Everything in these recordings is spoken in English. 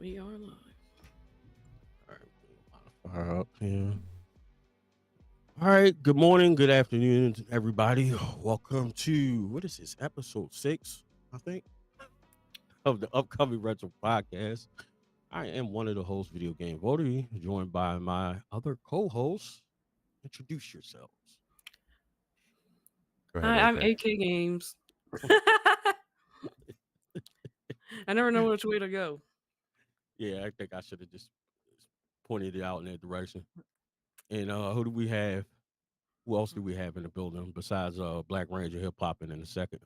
We are live. All right, fire up here. All right, good morning, good afternoon, everybody. Welcome to what is this, episode 6, I think, of the upcoming retro podcast. I am one of the hosts, Video Game Votary, joined by my other co-hosts. Introduce yourselves. Go ahead, Hi, AK. I'm AK Games. I never know which way to go. Yeah, I think I should have just pointed it out in that direction. And who do we have? Who else do we have in the building besides BlakRanger hip hopping in a second?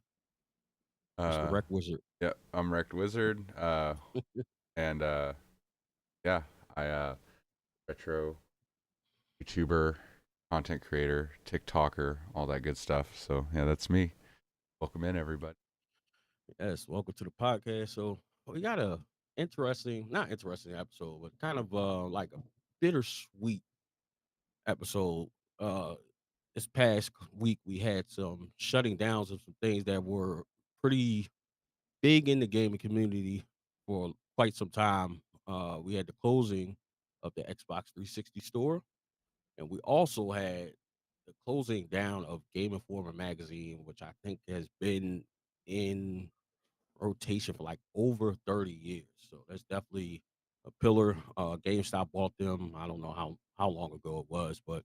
Mr. Uh, RectWizard. yeah, I'm RectWizard. And yeah, I retro YouTuber, content creator, TikToker, all that good stuff. So yeah, that's me. Welcome in, everybody. Yes, welcome to the podcast. So we got a not interesting episode, but kind of like a bittersweet episode. Uh this past week we had some shutting downs of some things that were pretty big in the gaming community for quite some time. We had the closing of the Xbox 360 store, and we also had the closing down of Game Informer magazine, which I think has been in rotation for like over 30 years. So that's definitely a pillar. GameStop bought them. I don't know how long ago it was, but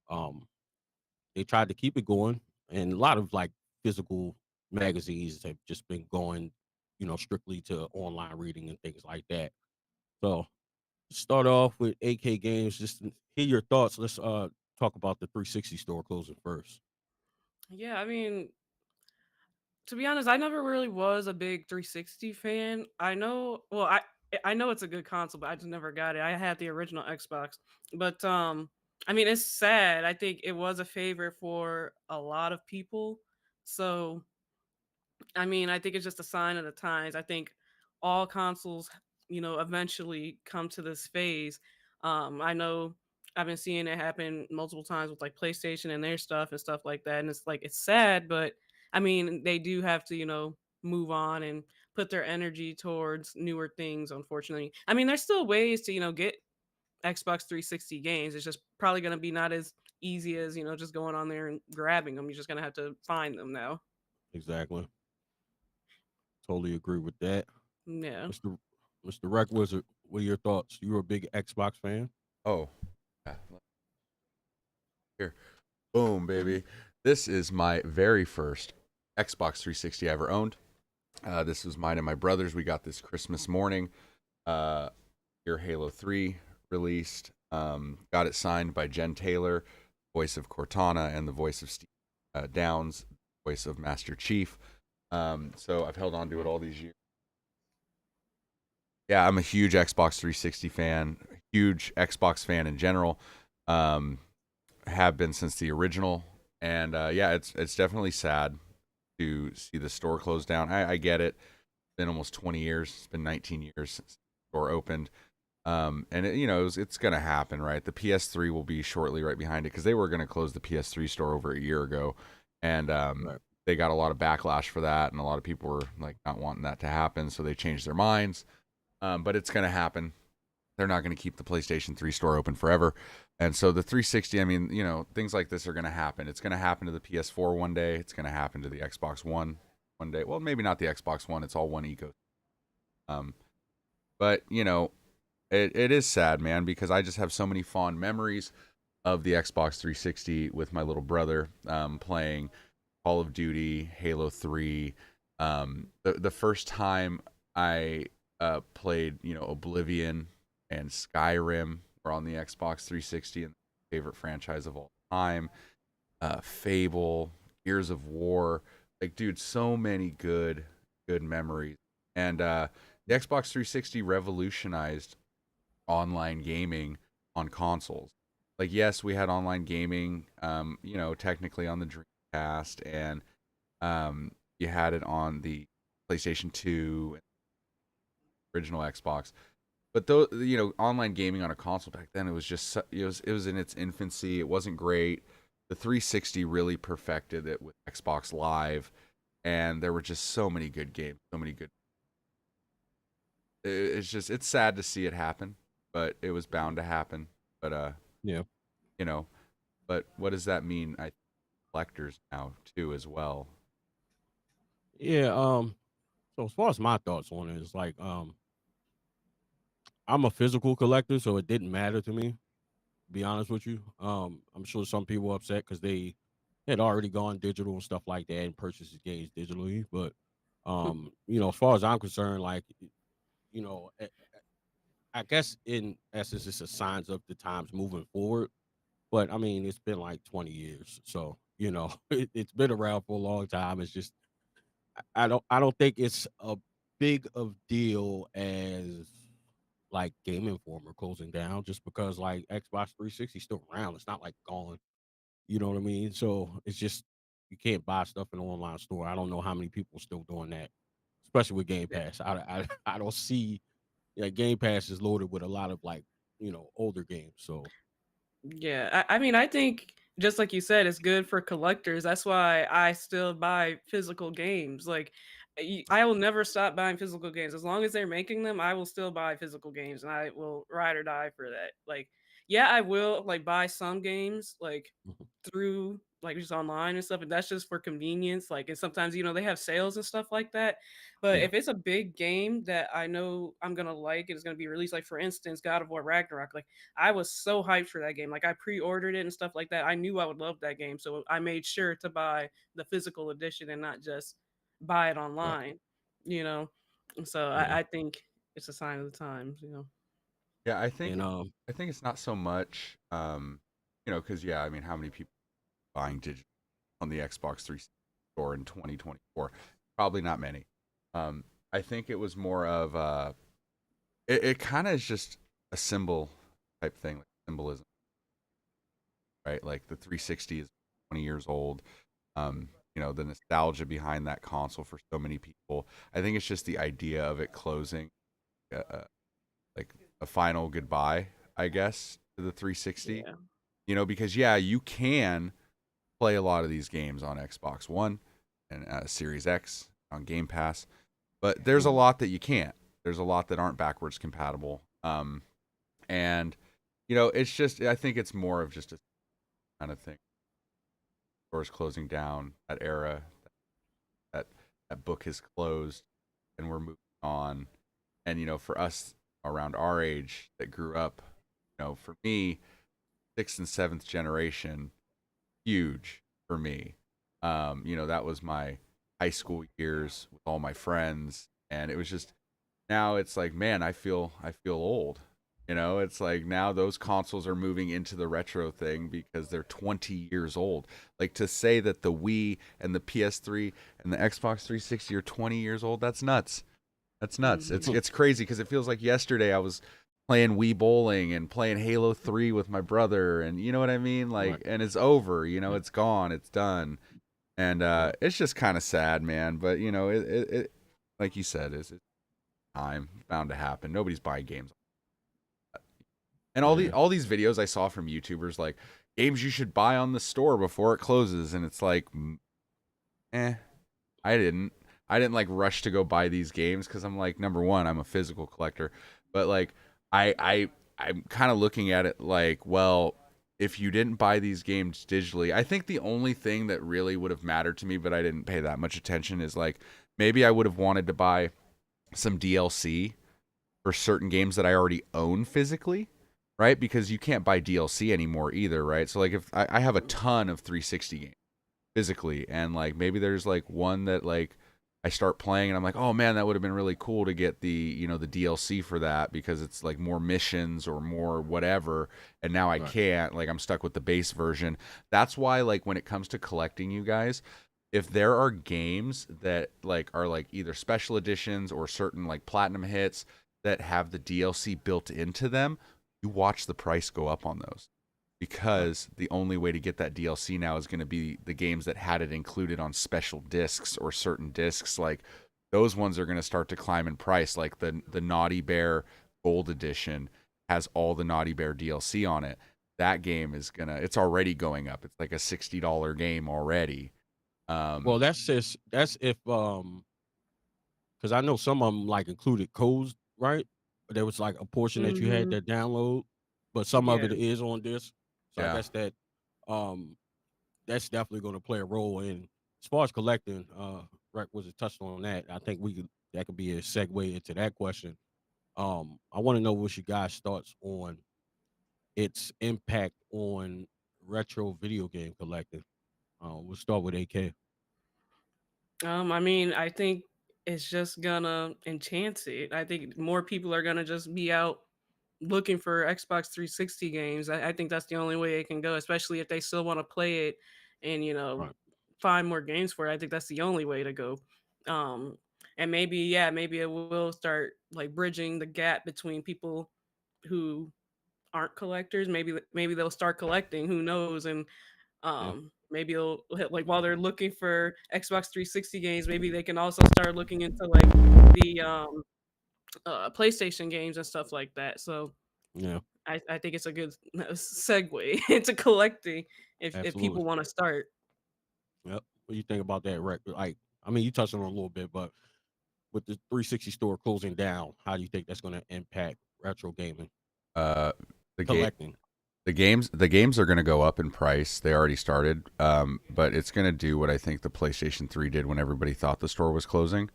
um they tried to keep it going. And a lot of like physical magazines have just been going, strictly to online reading and things like that. So start off with AK Games, just to hear your thoughts. Let's talk about the 360 store closing first. Yeah, to be honest, I never really was a big 360 fan. I know it's a good console, but I just never got it. I had the original Xbox, but it's sad. I think it was a favorite for a lot of people. So I think it's just a sign of the times. I think all consoles, eventually come to this phase. I know I've been seeing it happen multiple times with like PlayStation and their stuff and stuff like that. And it's like, it's sad, but they do have to, move on and put their energy towards newer things, unfortunately. There's still ways to, get Xbox 360 games. It's just probably going to be not as easy as, just going on there and grabbing them. You're just going to have to find them now. Exactly. Totally agree with that. Yeah. Mr. Rec Wizard, what are your thoughts? You're a big Xbox fan? Oh, yeah. Here, boom, baby. This is my very first Xbox 360 I ever owned. This was mine and my brother's. We got this Christmas morning. Your Halo 3 released. Got it signed by Jen Taylor, voice of Cortana, and the voice of Steve Downs, voice of Master Chief. So I've held on to it all these years. Yeah, I'm a huge Xbox 360 fan, huge Xbox fan in general. Have been since the original, and yeah, it's definitely sad to see the store close down. I get it. It's been almost 20 years. It's been 19 years since the store opened. And it's gonna happen, right? The PS3 will be shortly right behind it because they were gonna close the PS3 store over a year ago, and Right. they got a lot of backlash for that, and a lot of people were like not wanting that to happen, so they changed their minds. But it's gonna happen. They're not gonna keep the PlayStation 3 store open forever, and so the 360. Things like this are gonna happen. It's gonna happen to the PS4 one day. It's gonna happen to the Xbox One day. Well, maybe not the Xbox One. It's all one ecosystem. Um, but it is sad, man, because I just have so many fond memories of the Xbox 360 with my little brother, playing Call of Duty, Halo 3. The first time I played, Oblivion and Skyrim were on the Xbox 360, and favorite franchise of all time. Fable, Gears of War, like, dude, so many good memories. And the Xbox 360 revolutionized online gaming on consoles. Like, yes, we had online gaming, technically on the Dreamcast, and you had it on the PlayStation 2, original Xbox. But though, online gaming on a console back then, it was just it was in its infancy. It wasn't great. The 360 really perfected it with Xbox Live, and there were just so many good games, so many good. it's sad to see it happen, but it was bound to happen. But Yeah. you know, but what does that mean? I think collectors now too as well. Yeah. So as far as my thoughts on it, it's like I'm a physical collector, so it didn't matter to me. To be honest with you, I'm sure some people were upset because they had already gone digital and stuff like that and purchased the games digitally. But as far as I'm concerned, like you know, I guess in essence, it's a signs of the times moving forward. But I mean, it's been like 20 years, so it's been around for a long time. It's just I don't think it's a big of deal as like Game Informer closing down just because like Xbox 360 is still around. It's not like gone. You know what I mean? So it's just you can't buy stuff in an online store. I don't know how many people are still doing that, especially with Game Pass. I don't see Game Pass is loaded with a lot of like older games. So Yeah, I mean, I think just like you said, it's good for collectors. That's why I still buy physical games. Like, I will never stop buying physical games as long as they're making them. I will still buy physical games, and I will ride or die for that. Like, yeah, I will like buy some games like mhm, through like just online and stuff, and that's just for convenience. Like, and sometimes they have sales and stuff like that. But yeah, if it's a big game that I know I'm gonna like, and it's gonna be released, like for instance, God of War Ragnarok, like. I was so hyped for that game. Like I pre-ordered it and stuff like that. I knew I would love that game, so I made sure to buy the physical edition and not just buy it right, online. You know, and so yeah, I think it's a sign of the times. Yeah, and I think it's not so much, because yeah, I mean, how many people buying digital on the Xbox 360 store in 2024? Probably not many. I think it was more of it kind of is just a symbol type thing, like symbolism, right? Like the 360 is 20 years old. The nostalgia behind that console for so many people. I think it's just the idea of it closing, like a final goodbye, I guess, to the 360. Yeah. Because yeah, you can play a lot of these games on Xbox One and Series X on Game Pass, but there's a mhm, lot that you can't. There's a lot that aren't backwards compatible. And it's just I think it's more of just a kind of thing. Stores closing down, that era, that that book has closed, and we're moving on. And for us around our age that grew up, for me, sixth and seventh generation, huge for me. That was my high school years with all my friends, and it was just now it's like, man, I feel old. It's like now those consoles are moving into the retro thing because they're 20 years old. Like to say that the Wii and the PS3 and the Xbox 360 are 20 years old, that's nuts. That's nuts. It's Mhm. it's crazy because it feels like yesterday I was playing Wii bowling and playing Halo 3 with my brother, and you know what I mean? right, Like, and it's over, yeah, it's gone, it's done. And yeah, it's just kind of sad, man, but it like you said, it's time bound to happen. Nobody's buying games. And yeah, all these videos I saw from YouTubers like games you should buy on the store before it closes, and it's like eh, I didn't. I didn't like rush to go buy these games because I'm like, number one, I'm a physical collector, but like I'm kind of looking at it like, well, if you didn't buy these games digitally, I think the only thing that really would have mattered to me, but I didn't pay that much attention, is like maybe I would have wanted to buy some DLC for certain games that I already own physically, right? Because you can't buy DLC anymore either, right? So like if I have a ton of 360 games physically, and like maybe there's like one that like I start playing and I'm like, oh man, that would have been really cool to get the DLC for that because it's like more missions or more whatever, and now I right, can't, like I'm stuck with the base version. That's why like when it comes to collecting, you guys, if there are games that like are like either special editions or certain like platinum hits that have the DLC built into them, you watch the price go up on those, right, because the only way to get that DLC now is going to be the games that had it included on special discs or certain discs. Like those ones are going to start to climb in price. Like the Naughty Bear Gold Edition has all the Naughty Bear DLC on it. That game is it's already going up. It's like a $60 game already. Well, Um, that's if because I know some of them like included codes right? There was like a portion that you had Mhm. to download, but some of Yeah. it is on disc. So I Yeah. guess um that's definitely going to play a role in as far as collecting. RectWizard touched on that. I think that could be a segue into that question. I want to know what you guys' thoughts on its impact on retro video game collecting. We'll start with AK. I mean, I think it's just gonna enchance it. I think more people are gonna just be out looking for Xbox 360 games. I think that's the only way it can go, especially if they still want to play it and Right. find more games for it. I think that's the only way to go. Um, and maybe maybe it will start like bridging the gap between people who aren't collectors. Maybe they'll start collecting. Who knows? And Yeah. maybe it'll like while they're looking for Xbox 360 games, maybe they can also start looking into like the PlayStation games and stuff like that. So Yeah. I think it's a good segue into collecting if Absolutely. people want to start. Yep. What do you think about that, Rec? Like, I mean, you touched on it a little bit, but with the 360 store closing down, how do you think that's going to impact retro gaming Uh, the game. collecting? The games are going to go up in price. They already started, but it's going to do what I think the PlayStation 3 did when everybody thought the store was closing.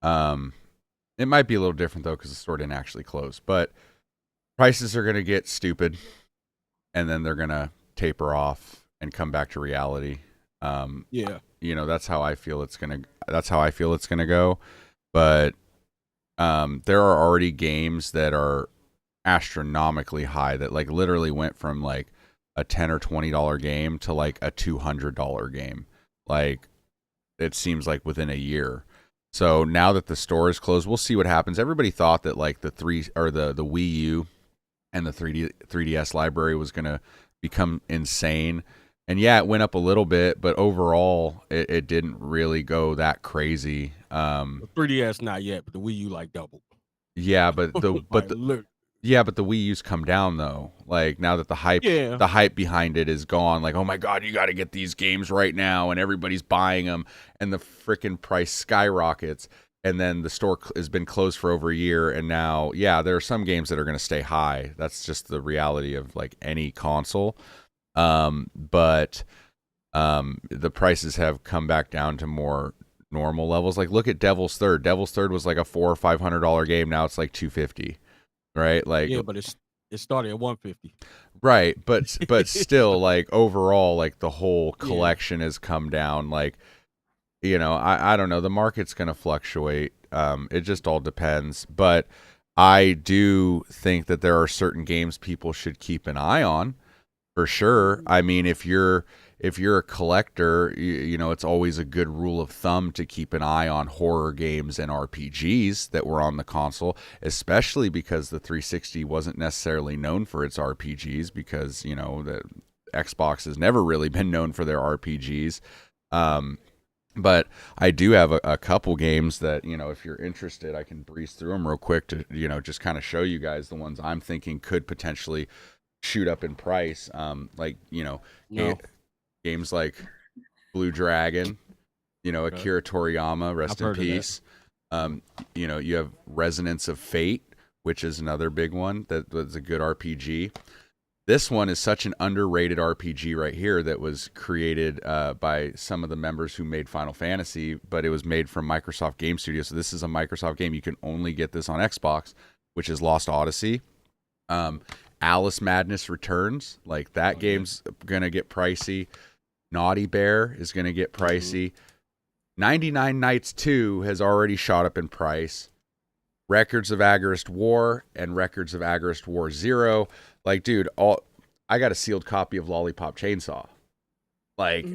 Um, it might be a little different though because the store didn't actually close. But prices are going to get stupid, and then they're going to taper off and come back to reality. Yeah. That's how I feel it's gonna. That's how I feel it's gonna go. But there are already games that are astronomically high that like literally went from like a $10 or $20 game to like a $200 game. Like it seems like within a year. So now that the store is closed, we'll see what happens. Everybody thought that like the Wii U and the 3DS library was gonna become insane. And yeah, it went up a little bit, but overall it didn't really go that crazy. The 3DS not yet, but the Wii U like doubled. Yeah, but Like, look. yeah, but the Wii U's come down though. Like now that the Yeah. hype behind it is gone. Like, oh my god, you got to get these games right now, and everybody's buying them, and the freaking price skyrockets. And then the store has been closed for over a year, and now, yeah, there are some games that are going to stay high. That's just the reality of like any console. But the prices have come back down to more normal levels. Like, look at Devil's Third. Devil's Third was like a $400 or $500 game. Now it's like $250. Right, like Yeah, but it started at 150. right, but still, like overall, like the whole collection has come down. Like, I don't know. The market's gonna fluctuate. It just all depends. But I do think that there are certain games people should keep an eye on, for sure. I mean, if you're a collector, it's always a good rule of thumb to keep an eye on horror games and RPGs that were on the console, especially because the 360 wasn't necessarily known for its RPGs because, the Xbox has never really been known for their RPGs. But I do have a couple games that, if you're interested, I can breeze through them real quick to, just kind of show you guys the ones I'm thinking could potentially shoot up in price. No. Games like Blue Dragon, Akira Toriyama, rest in peace. You have Resonance of Fate, which is another big one that was a good RPG. This one is such an underrated RPG right here that was created by some of the members who made Final Fantasy, but it was made from Microsoft Game Studios. So this is a Microsoft game. You can only get this on Xbox, which is Lost Odyssey. Alice Madness Returns, like that game's gonna get pricey. Naughty Bear is gonna get pricey. 99 Nights 2 has already shot up in price. Records of Agarest War and Records of Agarest War 0. Like, dude, I got a sealed copy of Lollipop Chainsaw. Like,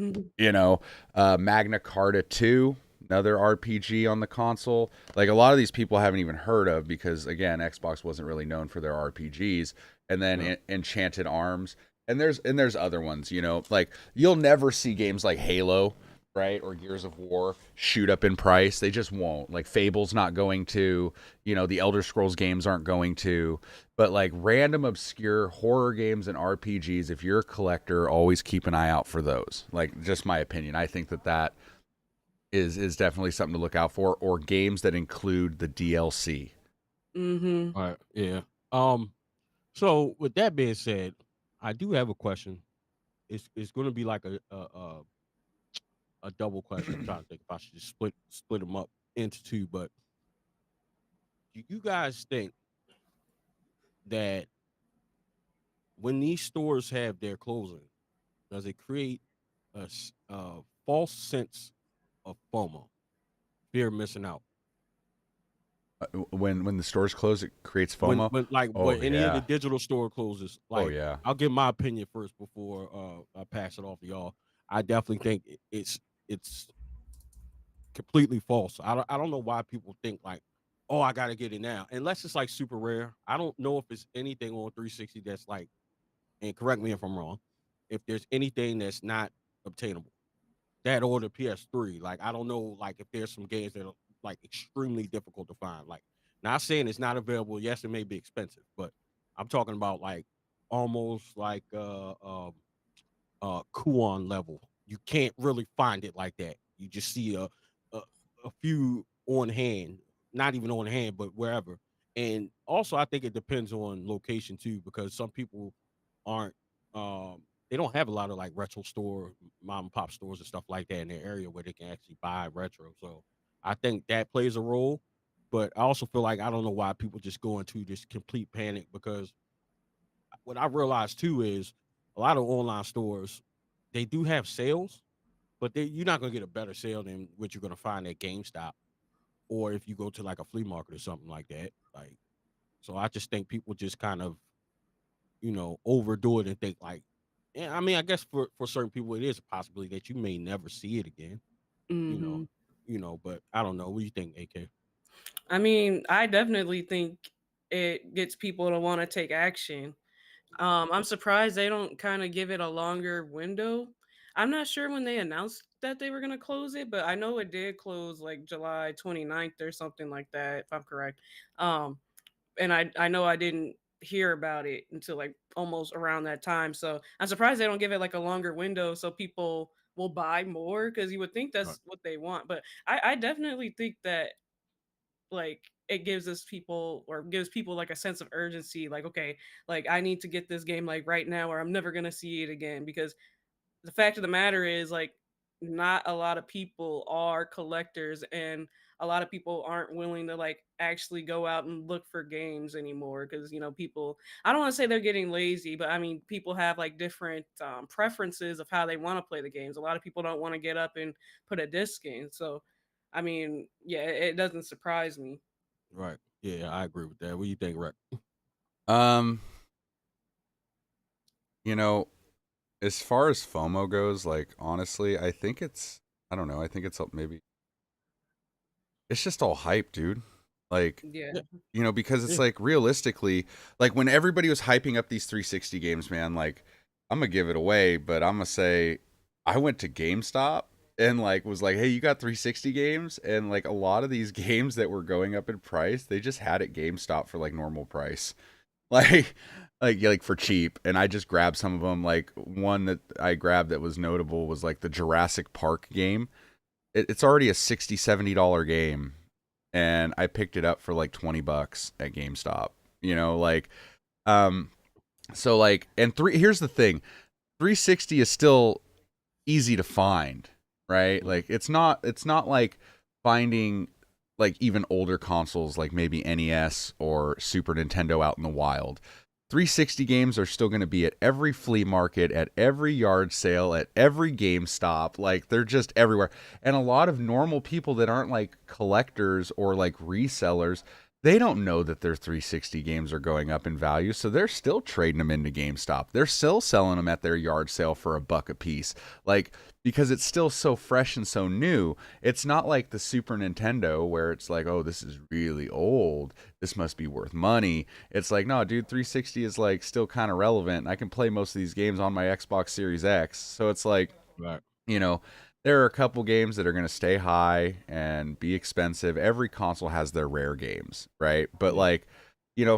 Magna Carta 2, another RPG on the console. Like, a lot of these people haven't even heard of because, again, Xbox wasn't really known for their RPGs. And then Enchanted Arms. And there's other ones, like you'll never see games like Halo, right, or Gears of War shoot up in price. They just won't. Like Fable's not going to, the Elder Scrolls games aren't going to. But like random obscure horror games and RPGs, if you're a collector, always keep an eye out for those. Like, just my opinion. I think that is definitely something to look out for. Or games that include the DLC. Mhm. All right. Yeah. Um. So with that being said, I do have a question. It's going to be like a double question. I'm trying to think if I should just split them up into two. But do you guys think that when these stores have their closing, does it create a false sense of FOMO, fear of missing out? When the stores close, it creates When FOMO. when Oh any of the yeah. digital store closes, Oh like yeah. I'll give my opinion first before I pass it off to y'all. I definitely think it's completely false. I don't know why people think like, oh, I gotta get it now, unless it's like super rare. I don't know if it's anything on 360 that's like, and correct me if I'm wrong, if there's anything that's not obtainable. That or the PS3. Like I don't know, like if there's some games that are like extremely difficult to find. Like not saying it's not available. Yes, it may be expensive, but I'm talking about like almost like Kuon level. You can't really find it like that. You just see a, a few on hand, not even on hand, but wherever. And also, I think it depends on location too, because some people aren't they don't have a lot of like retro store, mom and pop stores and stuff like that in their area where they can actually buy retro. So I think that plays a role. But I also feel like I don't know why people just go into this complete panic because what I realized too is a lot of online stores, they do have sales, but you're not gonna get a better sale than what you're gonna find at GameStop or if you go to like a flea market or something like that. Like, so I just think people just kind of, overdo it and think like, yeah, I mean, I guess for certain people it is a possibility that you may never see it again, you know, Mhm. but I don't know. What do you think, AK? I mean, I definitely think it gets people to want to take action. I'm surprised they don't kind of give it a longer window. I'm not sure when they announced that they were going to close it, but I know it did close like July 29th or something like that, if I'm correct. Um, and I know I didn't hear about it until like almost around that time. So I'm surprised they don't give it like a longer window so people will buy more because you would think Right, that's what they want. But I definitely think that like it gives us people or gives people like a sense of urgency like okay like I need to get this game like right now or I'm never going to see it again because the fact of the matter is like not a lot of people are collectors and a lot of people aren't willing to like actually go out and look for games anymore because people I don't want to say they're getting lazy but I mean people have like different preferences of how they want to play the games. A lot of people don't want to get up and put a disc in, so I mean yeah it doesn't surprise me. right. Yeah, I agree with that. What do you think, Rec? Um, you know, as far as FOMO goes, like honestly, I don't know. I think it's maybe it's just all hype, dude. Like, Yeah. Yeah, because it's yeah, like realistically, like when everybody was hyping up these 360 games, man, like I'm gonna give it away, but I'm gonna say I went to GameStop and like was like, "Hey, you got 360 games?" And like a lot of these games that were going up in price, they just had at GameStop for like normal price. Like like for cheap, and I just grabbed some of them. Like one that I grabbed that was notable was like the Jurassic Park game. It's already a $60-$70 game, and I picked it up for like $20 at GameStop. Like um so like and three here's the thing. 360 is still easy to find, right? mhm, Like it's not like finding like even older consoles like maybe NES or Super Nintendo out in the wild. 360 games are still going to be at every flea market, at every yard sale, at every GameStop. Like they're just everywhere. And a lot of normal people that aren't like collectors or like resellers, they don't know that their 360 games are going up in value, so they're still trading them into GameStop. They're still selling them at their yard sale for $1 a piece. Like because it's still so fresh and so new. It's not like the Super Nintendo where it's like, "Oh, this is really old. This must be worth money." It's like, "No, dude, 360 is like still kind of relevant. I can play most of these games on my Xbox Series X." So it's like, right. you know, there are a couple games that are going to stay high and be expensive. Every console has their rare games, right? But Yeah, like,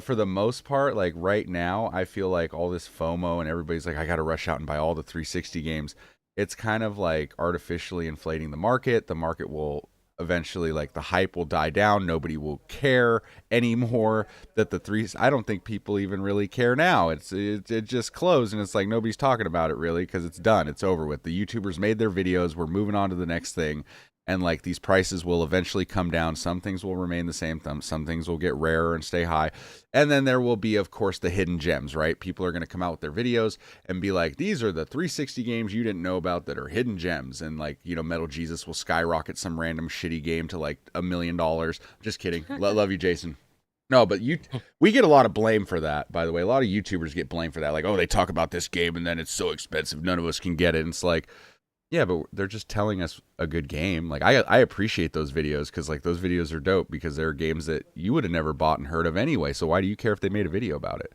for the most part, like right now, I feel like all this FOMO and everybody's like, I got to rush out and buy all the 360 games. It's kind of like artificially inflating the market. The market will eventually like the hype will die down. Nobody will care anymore that the three. I don't think people even really care now. It just closed, and it's like nobody's talking about it really because it's done. It's over with. The YouTubers made their videos. We're moving on to the next thing. And like these prices will eventually come down. Some things will remain the same. Some things will get rarer and stay high. And then there will be, of course, the hidden gems, right? People are going to come out with their videos and be like, these are the 360 games you didn't know about that are hidden gems. And like, you know, Metal Jesus will skyrocket some random shitty game to like $1 million. Just kidding. Love you, Jason. No, but we get a lot of blame for that, by the way. A lot of YouTubers get blamed for that. Like, oh, they talk about this game and then it's so expensive. None of us can get it. And it's like, yeah, but they're just telling us a good game. Like I appreciate those videos because like those videos are dope because they're games that you would have never bought and heard of anyway. So why do you care if they made a video about it?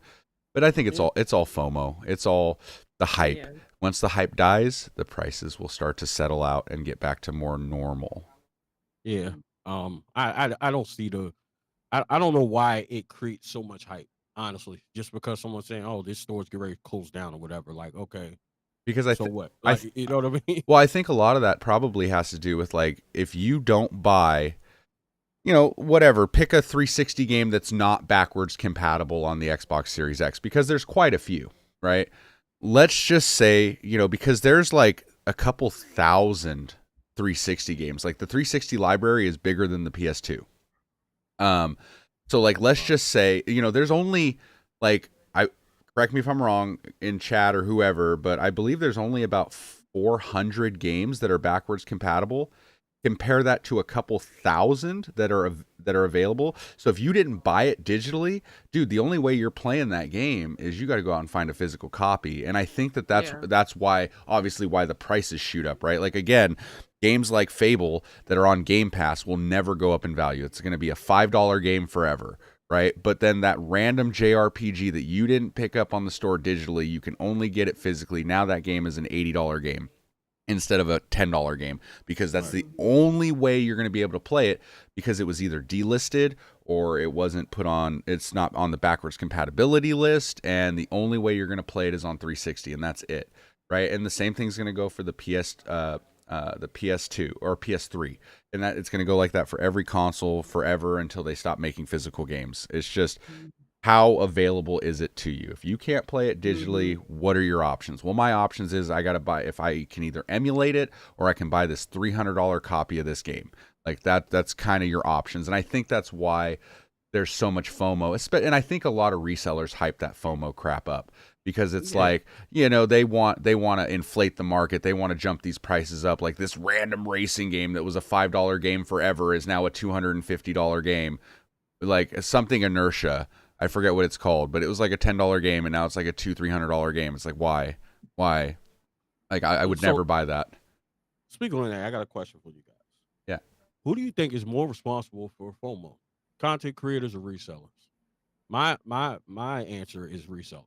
But I think it's all FOMO. It's all the hype. Yeah. Once the hype dies, the prices will start to settle out and get back to more normal. Yeah. I don't see I don't know why it creates so much hype, honestly. Just because someone's saying, oh, this store's getting ready to close down or whatever. Like, okay. Because what? Like, you know what I mean? Well, I think a lot of that probably has to do with like if you don't buy, you know, whatever, pick a 360 game that's not backwards compatible on the Xbox Series X because there's quite a few, right? Let's just say, you know, because there's like a couple thousand 360 games. Like the 360 library is bigger than the PS2. So like let's just say, you know, there's only like correct me if I'm wrong in chat or whoever, but I believe there's only about 400 games that are backwards compatible. Compare that to a couple thousand that are available. So if you didn't buy it digitally, dude, the only way you're playing that game is you got to go out and find a physical copy. And I think that's why, obviously, why the prices shoot up, right? Like again, games like Fable that are on Game Pass will never go up in value. It's going to be a $5 game forever. Right. But then that random JRPG that you didn't pick up on the store digitally, you can only get it physically. Now that game is an $80 game instead of a $10 game because that's the only way you're going to be able to play it because it was either delisted or it wasn't put on. It's not on the backwards compatibility list. And the only way you're going to play it is on 360. And that's it. Right. And the same thing's going to go for the PS2 or PS3, and that it's going to go like that for every console forever until they stop making physical games. It's just how available is it to you? If you can't play it digitally, what are your options? Well, my options is I got to buy, if I can either emulate it or I can buy this $300 copy of this game. Like that's kind of your options. And I think that's why there's so much FOMO. And I think a lot of resellers hype that FOMO crap up. Because it's like, you know, they want to inflate the market. They want to jump these prices up. Like this random racing game that was a $5 game forever is now a $250 game. Like something Inertia. I forget what it's called, but it was like a $10 game and now it's like a $300 game. It's like, why? Like I would never buy that. Speaking of that, I got a question for you guys. Yeah. Who do you think is more responsible for FOMO? Content creators or resellers? My answer is resellers.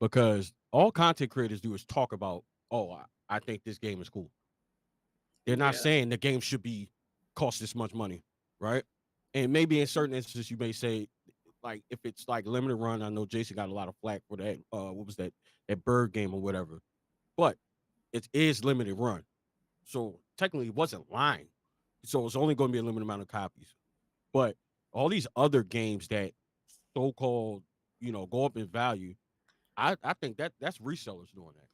Because all content creators do is talk about, oh, I think this game is cool. They're not saying the game should cost this much money, right? And maybe in certain instances, you may say, like, if it's like limited run, I know Jason got a lot of flack for that. What was that bird game or whatever? But it is limited run. So technically, it wasn't lying. So it's only going to be a limited amount of copies. But all these other games that so-called, you know, go up in value, I think that's resellers doing that.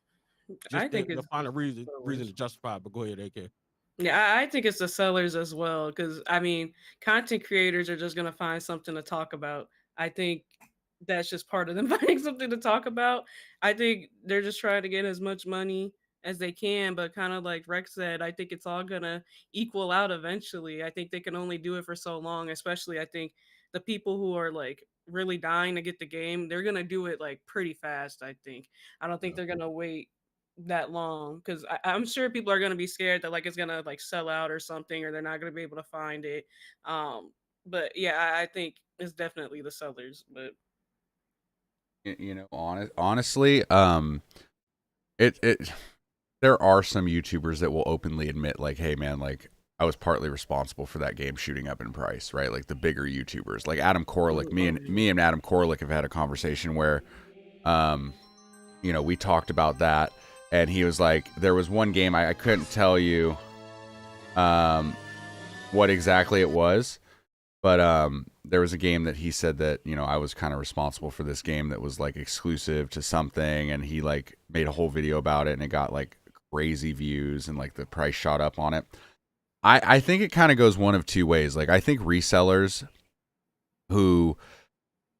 I think to it's find a reason to justify it. But go ahead, AK. Yeah, I think it's the sellers as well. Because I mean, content creators are just gonna find something to talk about. I think that's just part of them finding something to talk about. I think they're just trying to get as much money as they can, but kind of like Rex said, I think it's all gonna equal out eventually. I think they can only do it for so long, especially I think the people who are like really dying to get the game, they're gonna do it like pretty fast. I don't think they're gonna wait that long because I'm sure people are gonna be scared that like it's gonna like sell out or something, or they're not gonna be able to find it. But yeah, I think it's definitely the sellers. But You know, honestly, it there are some YouTubers that will openly admit, like, hey man, like I was partly responsible for that game shooting up in price, right? Like the bigger YouTubers, like Adam Korlick. Me and Adam Korlick have had a conversation where, you know, we talked about that, and he was like, there was one game I couldn't tell you, what exactly it was. But there was a game that he said that, you know, I was kind of responsible for this game that was like exclusive to something, and he like made a whole video about it, and it got like crazy views, and like the price shot up on it. I think it kind of goes one of two ways. Like, I think resellers who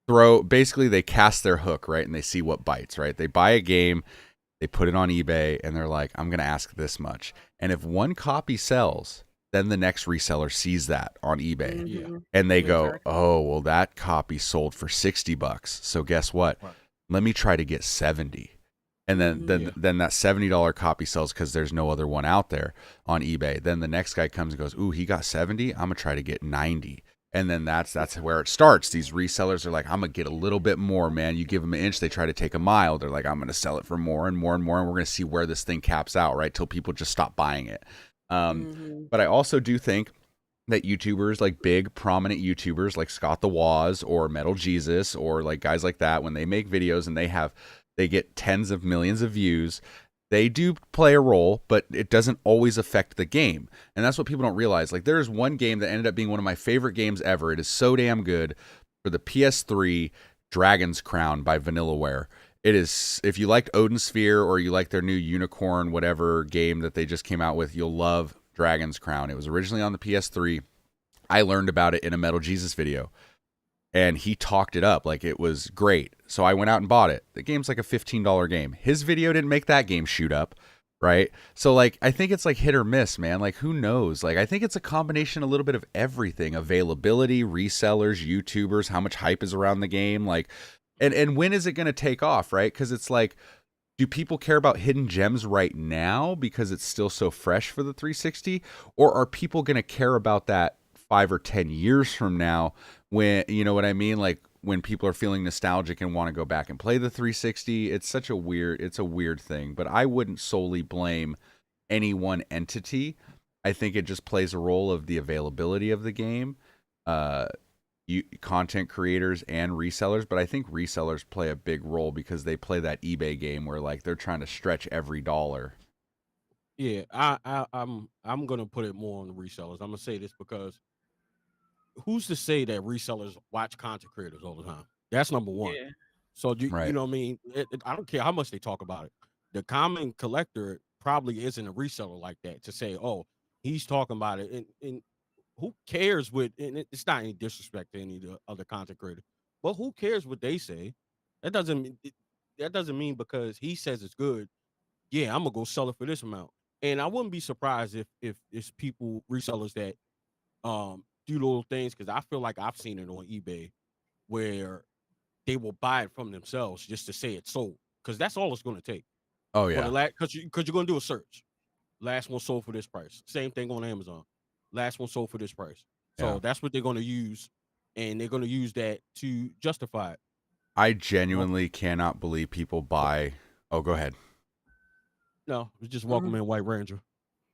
basically they cast their hook, right, and they see what bites, right? They buy a game, they put it on eBay, and they're like, I'm going to ask this much. And if one copy sells, then the next reseller sees that on eBay. Mhm. And they go, Exactly. oh, well, that copy sold for $60. So guess what? Right. Let me try to get 70. And then that $70 copy sells because there's no other one out there on eBay. Then the next guy comes and goes, ooh, he got 70. I'm gonna try to get 90. And then that's where it starts. These resellers are like, I'm gonna get a little bit more, man. You give them an inch, they try to take a mile. They're like, I'm gonna sell it for more and more and more, and we're gonna see where this thing caps out, right? Till people just stop buying it. But I also do think that YouTubers, like big prominent YouTubers like Scott the Waz or Metal Jesus or like guys like that, when they make videos and they get tens of millions of views, they do play a role, but it doesn't always affect the game. And that's what people don't realize. Like, there's one game that ended up being one of my favorite games ever. It is so damn good, for the PS3, Dragon's Crown by Vanillaware. It is, if you liked Odin Sphere or you like their new Unicorn whatever game that they just came out with, you'll love Dragon's Crown. It was originally on the PS3. I learned about it in a Metal Jesus video, and he talked it up like it was great. So I went out and bought it. The game's like a $15 game. His video didn't make that game shoot up, right? So like, I think it's like hit or miss, man. Like, who knows? Like, I think it's a combination, a little bit of everything: availability, resellers, YouTubers, how much hype is around the game, like, and when is it going to take off, right? Because it's like, do people care about hidden gems right now because it's still so fresh for the 360? Or are people going to care about that 5 or 10 years from now, when, you know what I mean? Like, when people are feeling nostalgic and want to go back and play the 360, it's a weird thing. But I wouldn't solely blame any one entity. I think it just plays a role of the availability of the game. Content creators and resellers, but I think resellers play a big role because they play that eBay game where like they're trying to stretch every dollar. Yeah, I'm gonna put it more on the resellers. I'm gonna say this because who's to say that resellers watch content creators all the time? That's number one. Yeah. So you Right. know what I mean? I don't care how much they talk about it. The common collector probably isn't a reseller like that to say, oh, he's talking about it, and who cares what? And it's not any disrespect to any of the other content creators, but who cares what they say? That doesn't mean because he says it's good, yeah, I'm gonna go sell it for this amount. And I wouldn't be surprised if it's people resellers that do little things, because I feel like I've seen it on eBay where they will buy it from themselves just to say it's sold, because that's all it's going to take. Oh For yeah. the because you're going to do a search. Last one sold for this price. Same thing on Amazon. Last one sold for this price. So Yeah. that's what they're going to use, and they're going to use that to justify it. I genuinely cannot believe people buy. Oh, go ahead. No, it's just welcome in White Ranger.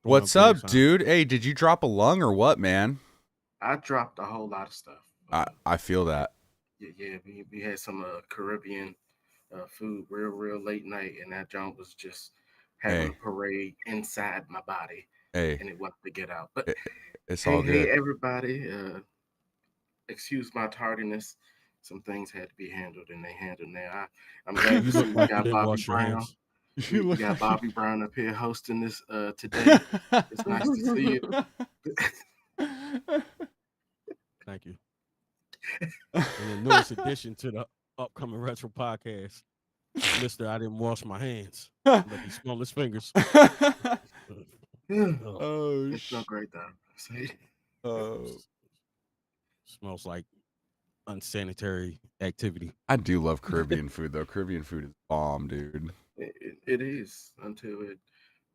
What's up, dude? Hey, did you drop a lung or what, man? I dropped a whole lot of stuff. I feel that. Yeah, we had some Caribbean food real late night, and that junk was just having a parade inside my body, and it wanted to get out. But it's all good. Hey, everybody, excuse my tardiness. Some things had to be handled, and they handled now. I'm glad You look we like got you didn't Bobby wash your Brown. hands. We got Bobby Brown up here hosting this today. It's nice to see you. Thank you. And the newest addition to the upcoming retro podcast, Mr. I didn't wash my hands. Let me smell his fingers. Oh, It's not great though. See? Smells like unsanitary activity. I do love Caribbean food though. Caribbean food is bomb, dude. It is, until it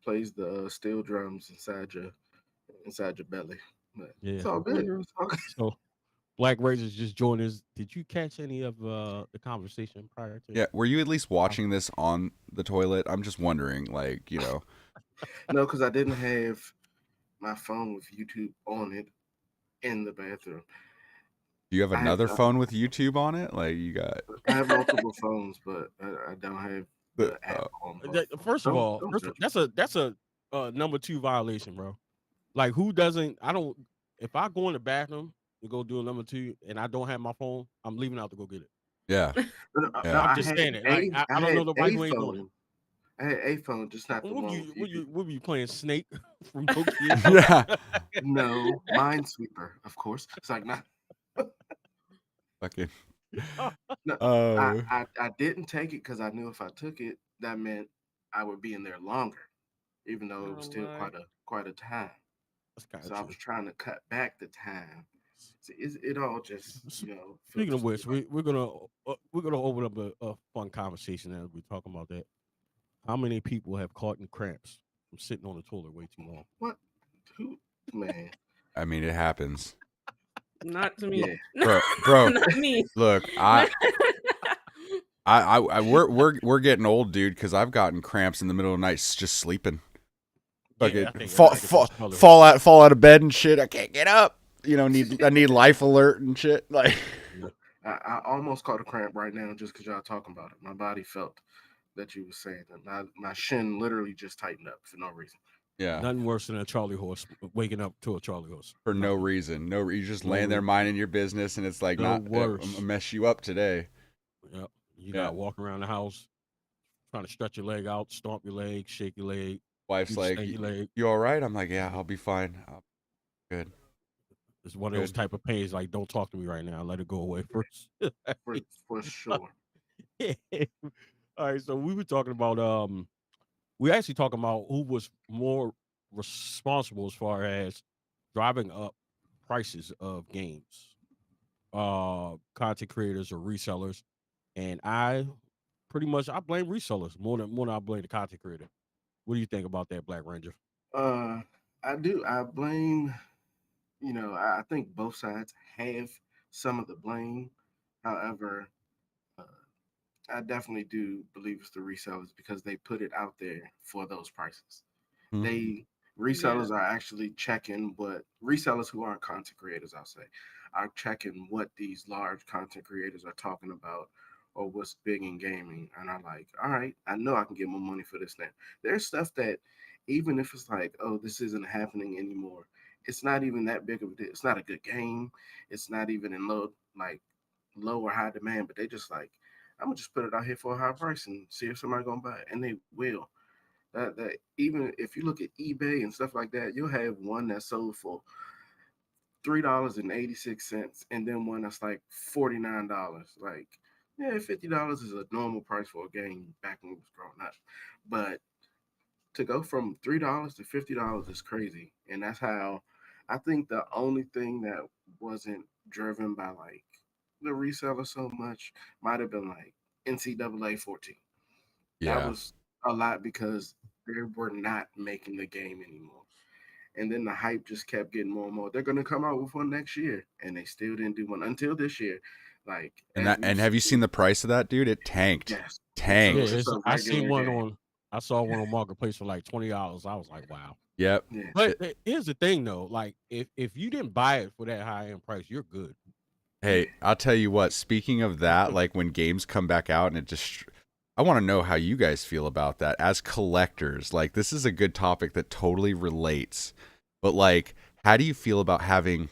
plays the steel drums inside your belly. But Yeah. it's all good. It's all good. So BlakRanger just joined us. Did you catch any of the conversation prior to? Yeah, were you at least watching this on the toilet? I'm just wondering, like, you know. No, because I didn't have my phone with YouTube on it in the bathroom. Do you have another phone with YouTube on it? Like, you got? I have multiple phones, but I don't have the app on. First of all, that's a number 2 violation, bro. Like, who doesn't? I don't. if I go in the bathroom to go do a number 2 and I don't have my phone, I'm leaving out to go get it. Yeah. No, Yeah. I'm I just had saying it. Like I don't had know nobody a who ain't doing it. phone. I had a phone, just not the What were one you? with you. What were you playing? Snake from Nokia? Yeah. No, Minesweeper, of course. It's like not. Fucking. No, Oh. I didn't take it because I knew if I took it, that meant I would be in there longer, even though it was Oh still my. quite a time. That's kind of So I true. was trying to cut back the time. So it all just Speaking of filters which, through. we're gonna open up a fun conversation as we talking about that. How many people have caught in cramps from sitting on the toilet way too long? What? Who? Man. I mean, it happens. Not to me. Yeah. Bro. Not me. Look, we're getting old, dude, because I've gotten cramps in the middle of the night just sleeping. Yeah, Fucking fall out of bed and shit. I can't get up. You know, I need life alert and shit. Like, I almost caught a cramp right now just because y'all talking about it. My body felt that you were saying that. My shin literally just tightened up for no reason. yeah, nothing worse than a Charlie horse waking up to a Charlie horse for no reason. No, you're just laying there minding your business, and it's like, No I'm worse. gonna mess you up today. Yep. You got to walk around the house, trying to stretch your leg out, stomp your leg, shake your leg. Wife's like, your leg. "You all right?" I'm like, "Yeah, I'll be fine. Good." It's one of those type of pains like, don't talk to me right now. Let it go away first. for sure. All right, so we were talking about we actually talking about who was more responsible as far as driving up prices of games. Content creators or resellers. And I pretty much I blame resellers more than I blame the content creator. What do you think about that, BlakRanger? I do. I blame. I think both sides have some of the blame. However, uh, I definitely do believe it's the resellers because they put it out there for those prices. Mm-hmm. Resellers are actually checking what resellers who aren't content creators, I'll say, are checking what these large content creators are talking about or what's big in gaming. And I'm like, all right, I know I can get more money for this now. There's stuff that even if it's like, oh, this isn't happening anymore, it's not even that big of a deal. It's not a good game. It's not even in low or high demand, but they just like, I'm gonna just put it out here for a high price and see if somebody gonna buy it. And they will. That even if you look at eBay and stuff like that, you'll have one that sold for $3.86, and then one that's like $49. Like, yeah, $50 is a normal price for a game back when we was growing up, but to go from $3 to $50 is crazy, and that's how I think the only thing that wasn't driven by like the reseller so much might have been like NCAA 14. That Yeah. was a lot because they were not making the game anymore. And then the hype just kept getting more and more. They're gonna come out with one next year, and they still didn't do one until this year. Like, And have you seen the price of that, dude? It tanked. Yes, Tanked. so it's a I seen regular one game. I saw one on Marketplace for like $20. I was like, wow. Yep. Yeah. But here's the thing though, like if you didn't buy it for that high end price, you're good. Hey, I'll tell you what, speaking of that, like when games come back out and I want to know how you guys feel about that as collectors. Like, this is a good topic that totally relates. But like, how do you feel about having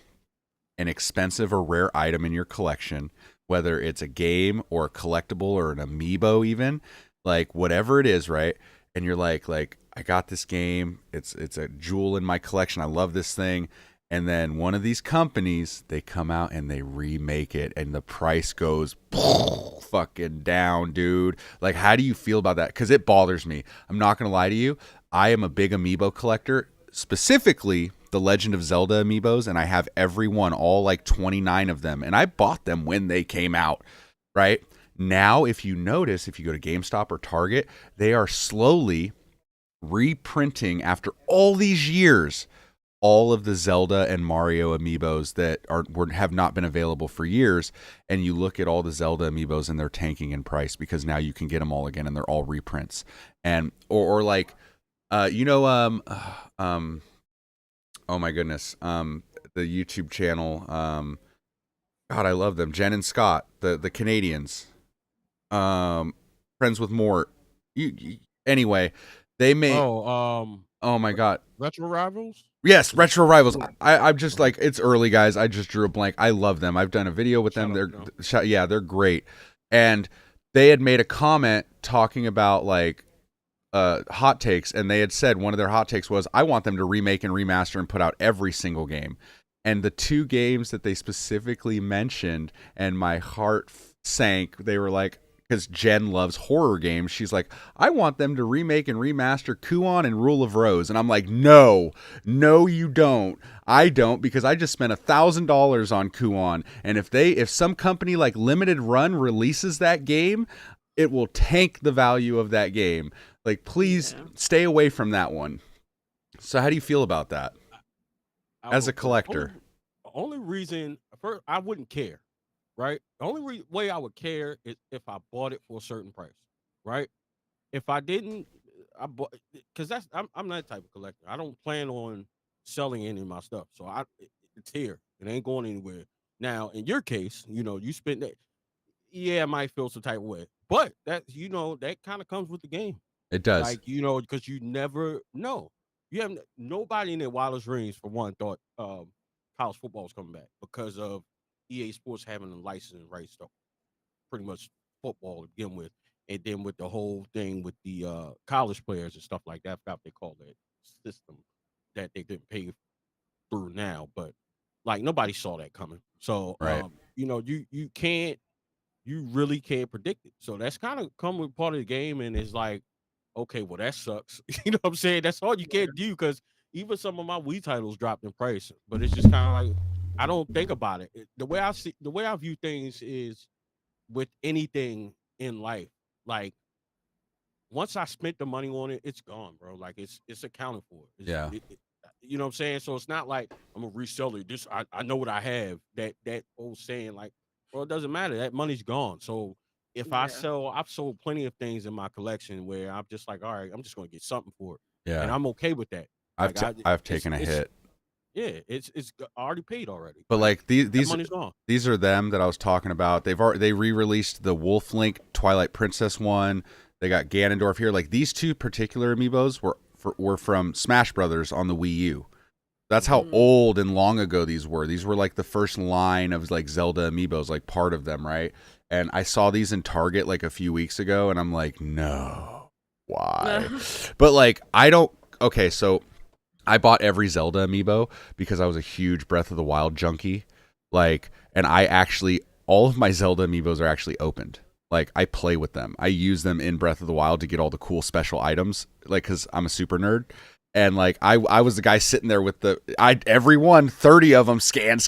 an expensive or rare item in your collection, whether it's a game or a collectible or an amiibo even, like whatever it is, right? And you're like I got this game, it's a jewel in my collection, I love this thing. And then one of these companies, they come out and they remake it and the price goes fucking down, dude. Like, how do you feel about that? Because it bothers me. I'm not going to lie to you. I am a big amiibo collector, specifically the Legend of Zelda amiibos, and I have every one, all like 29 of them. And I bought them when they came out, right? Now, if you notice, if you go to GameStop or Target, they are slowly reprinting after all these years all of the Zelda and Mario amiibos that have not been available for years, and you look at all the Zelda amiibos and they're tanking in price because now you can get them all again and they're all reprints. And or like oh my goodness, the YouTube channel, God, I love them, Jen and Scott, the Canadians, Friends with Mort. Anyway, they made Oh my god. Retro Rivals. Yes, Retro Rivals. I'm just like, it's early, guys. I just drew a blank. I love them. I've done a video with them. They're great. And they had made a comment talking about like hot takes, and they had said one of their hot takes was, I want them to remake and remaster and put out every single game. And the 2 games that they specifically mentioned, and my heart sank, they were like, because Jen loves horror games, she's like, I want them to remake and remaster Kuon and Rule of Rose. And I'm like, no, you don't. I don't, because I just spent $1,000 on Kuon. And if some company like Limited Run releases that game, it will tank the value of that game. Like, please stay away from that one. So how do you feel about that as a collector? Only reason, first, I wouldn't care. Right? The only way I would care is if I bought it for a certain price, right? If I didn't, I bought, because I'm that type of collector. I don't plan on selling any of my stuff, so it's here. It ain't going anywhere. Now, in your case, you spent that. Yeah, I might feel some type of way, but that that kind of comes with the game. It does, like because you never know. You have nobody in their wildest dreams, for one, thought college football was coming back because of EA Sports having a license rights to pretty much football to begin with, and then with the whole thing with the college players and stuff like that. I forgot what they call that system that they didn't pay through now, but like nobody saw that coming. So right. You really can't predict it. So that's kind of come with part of the game, and it's like, okay, well that sucks. You know what I'm saying? That's all you can't do, because even some of my Wii titles dropped in price, but it's just kind of like, I don't think about it. The way I view things is with anything in life. Like, once I spent the money on it, it's gone, bro. Like it's accounted for. You know what I'm saying? So it's not like I'm a reseller. I know what I have. That old saying, like, well, it doesn't matter. That money's gone. So if I've sold plenty of things in my collection where I'm just like, all right, I'm just gonna get something for it. Yeah. And I'm okay with that. I've taken a hit. Yeah, it's already paid already. But like these money's gone. These are them that I was talking about. They re-released the Wolf Link Twilight Princess one. They got Ganondorf here. Like, these 2 particular amiibos were from Smash Brothers on the Wii U. That's how old and long ago these were. These were like the first line of like Zelda amiibos, like part of them, right? And I saw these in Target like a few weeks ago, and I'm like, no, why? But like, okay, so I bought every Zelda amiibo because I was a huge Breath of the Wild junkie. Like, and all of my Zelda amiibos are actually opened. Like, I play with them. I use them in Breath of the Wild to get all the cool special items, like, because I'm a super nerd. And like, I was the guy sitting there with every one, 30 of them, scan.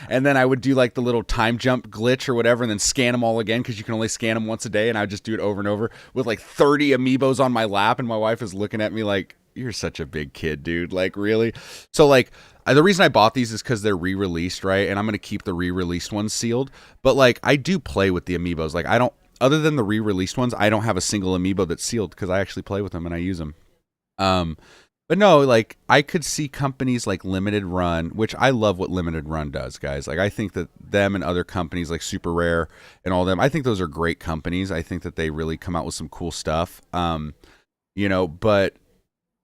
And then I would do like the little time jump glitch or whatever, and then scan them all again, because you can only scan them once a day. And I would just do it over and over with like 30 amiibos on my lap. And my wife is looking at me like, you're such a big kid, dude. Like, really? So like, the reason I bought these is because they're re-released, right? And I'm going to keep the re-released ones sealed. But like, I do play with the amiibos. Like, other than the re-released ones, I don't have a single amiibo that's sealed, because I actually play with them and I use them. But no, like, I could see companies like Limited Run, which I love what Limited Run does, guys. Like, I think that them and other companies like Super Rare and all them, I think those are great companies. I think that they really come out with some cool stuff. But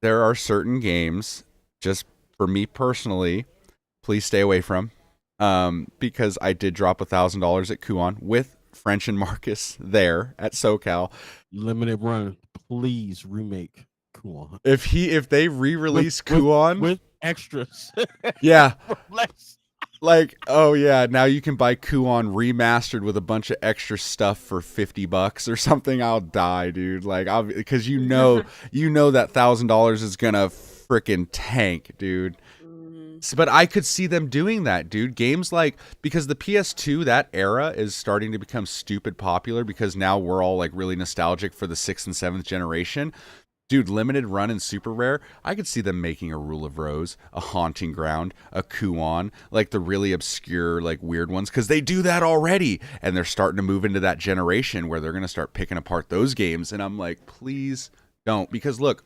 there are certain games, just for me personally, please stay away from, because I did drop $1,000 at Kuon with French and Marcus there at SoCal. Limited Run, please remake Kuon. If they re-release Kuon with extras, yeah, like, oh yeah, now you can buy Kuon remastered with a bunch of extra stuff for $50 or something, I'll die, dude. Like, because you know that $1,000 is gonna freaking tank, dude. But I could see them doing that, dude. Games like, because the PS2, that era is starting to become stupid popular, because now we're all like really nostalgic for the 6th and 7th generation. Dude, Limited Run and Super Rare, I could see them making a Rule of Rose, a Haunting Ground, a Kuon, like the really obscure, like weird ones, because they do that already. And they're starting to move into that generation where they're going to start picking apart those games. And I'm like, please don't. Because look,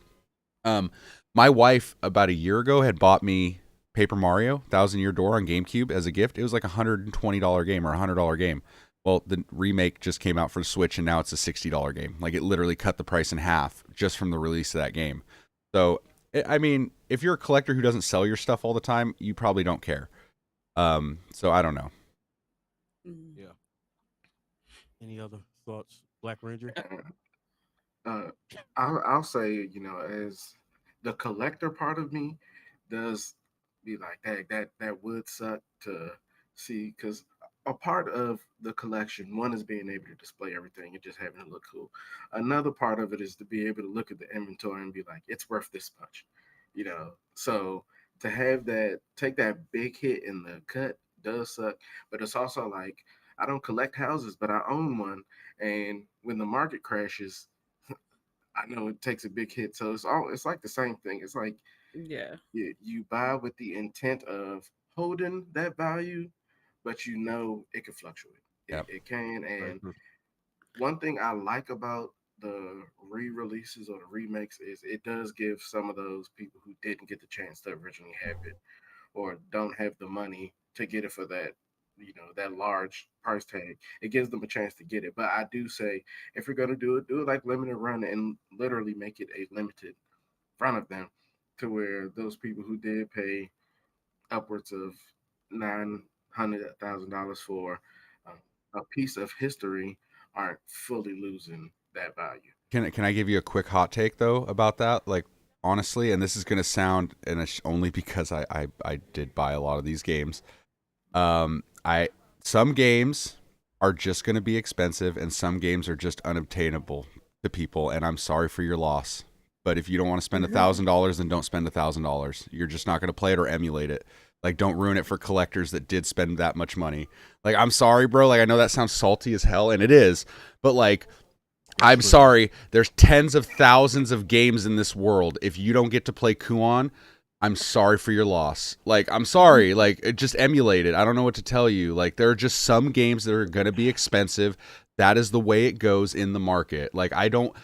my wife about a year ago had bought me Paper Mario, 1,000 Year Door on GameCube as a gift. It was like a $120 game or a $100 game. Well, the remake just came out for the Switch, and now it's a $60 game. Like, it literally cut the price in half just from the release of that game. So, I mean, if you're a collector who doesn't sell your stuff all the time, you probably don't care. So I don't know. Mhm. Yeah. Any other thoughts, BlakRanger? Uh, I'll say, as the collector part of me does be like, hey, that would suck to see, because a part of the collection, one is being able to display everything and just having it look cool. Another part of it is to be able to look at the inventory and be like, it's worth this much, So to have that, take that big hit in the cut does suck, but it's also like, I don't collect houses, but I own one, and when the market crashes, I know it takes a big hit. So it's like the same thing. It's like Yeah. you buy with the intent of holding that value, but it can fluctuate. It, Yep. it can. Very And true. one thing I like about the re-releases or the remakes is it does give some of those people who didn't get the chance to originally have it or don't have the money to get it for that large price tag. It gives them a chance to get it. But I do say, if you're gonna do it like limited run and literally make it a limited front of them, to where those people who did pay upwards of $900,000 for a piece of history aren't fully losing that value. Can I give you a quick hot take though about that? Like honestly, and this is gonna sound, and it's only because I did buy a lot of these games. I Some games are just gonna be expensive, and some games are just unobtainable to people. And I'm sorry for your loss, but if you don't want to spend $1,000, then don't spend $1,000. You're just not gonna play it or emulate it. Like, don't ruin it for collectors that did spend that much money. Like, I'm sorry, bro. Like, I know that sounds salty as hell, and it is, but like, I'm sorry. There's tens of thousands of games in this world. If you don't get to play Kuon, I'm sorry for your loss. Like, I'm sorry. Like, just emulate it. I don't know what to tell you. Like, there are just some games that are going to be expensive. That is the way it goes in the market. Like, I don't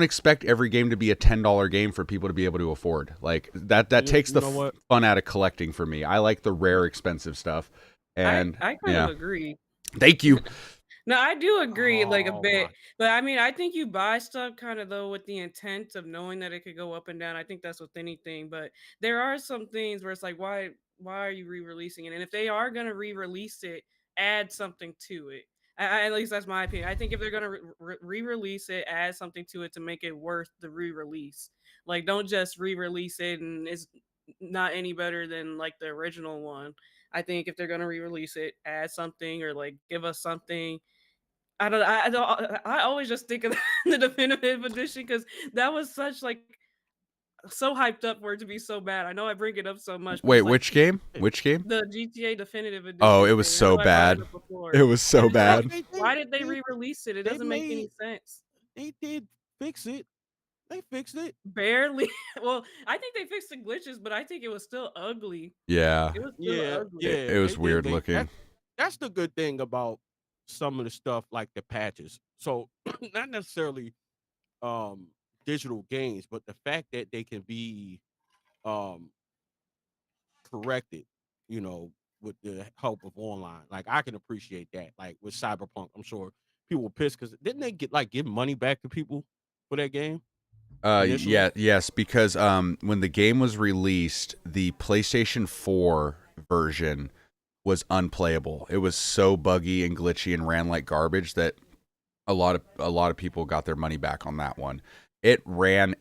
expect every game to be a $10 game for people to be able to afford. Like, that takes the fun out of collecting for me. I like the rare, expensive stuff. And I kind of agree. Thank you. No, I do agree, like, a bit, but I mean, I think you buy stuff kind of though with the intent of knowing that it could go up and down. I think that's with anything, but there are some things where it's like, why are you re-releasing it? And if they are gonna re-release it, add something to it. At least that's my opinion. I think if they're gonna re-release it, add something to it to make it worth the re-release. Like, don't just re-release it and it's not any better than like the original one. I think if they're gonna re-release it, add something or like give us something. I always just think of the definitive edition because that was such like so hyped up for it to be so bad. I know I bring it up so much, but Wait, it's like which game? Which game? the GTA definitive edition. Oh, it was thing. I so know I brought bad. it up before. It was so And it's like, bad. why did they re-release it? It doesn't make any sense. They did fix it. They fixed it. Barely. Well, I think they fixed the glitches, but I think it was still ugly. Yeah. It was still ugly. It was weird looking. That's the good thing about some of the stuff like the patches. So not necessarily digital games, but the fact that they can be corrected, with the help of online. Like, I can appreciate that. Like with Cyberpunk, I'm sure people were pissed because didn't they give money back to people for that game? Yes, because when the game was released, the PlayStation 4 version was unplayable. It was so buggy and glitchy and ran like garbage that a lot of people got their money back on that one. It ran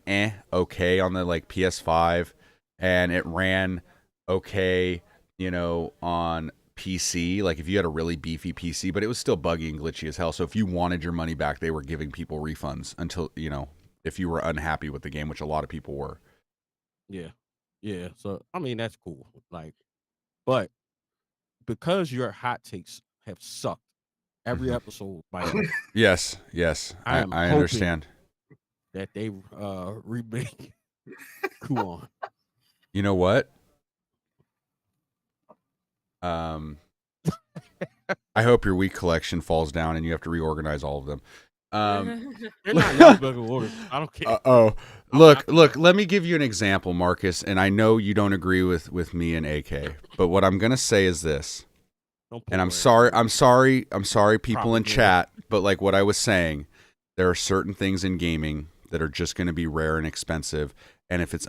okay on the like PS5, and it ran okay, on PC. Like if you had a really beefy PC, but it was still buggy and glitchy as hell. So if you wanted your money back, they were giving people refunds until, if you were unhappy with the game, which a lot of people were. Yeah. So I mean, that's cool. Like, but because your hot takes have sucked every episode by now, Yes, I understand that they remake Kuon. You know what? I hope your weak collection falls down and you have to reorganize all of them. They're not in alphabetical order. I don't care. Look, let me give you an example, Marcus, and I know you don't agree with me and AK, but what I'm gonna say is this. And I'm sorry, people in chat, but like what I was saying, there are certain things in gaming that are just going to be rare and expensive, and if it's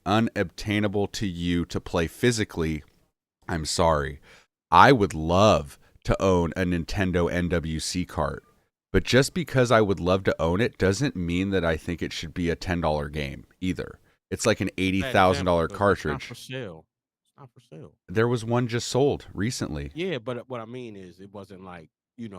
unobtainable to you to play physically, I'm sorry. I would love to own a Nintendo NWC cart, but just because I would love to own it doesn't mean that I think it should be a $10 game either. It's like an $80,000 cartridge. It's not for sale. It's not for sale. There was one just sold recently. Yeah, but what I mean is, it wasn't like, it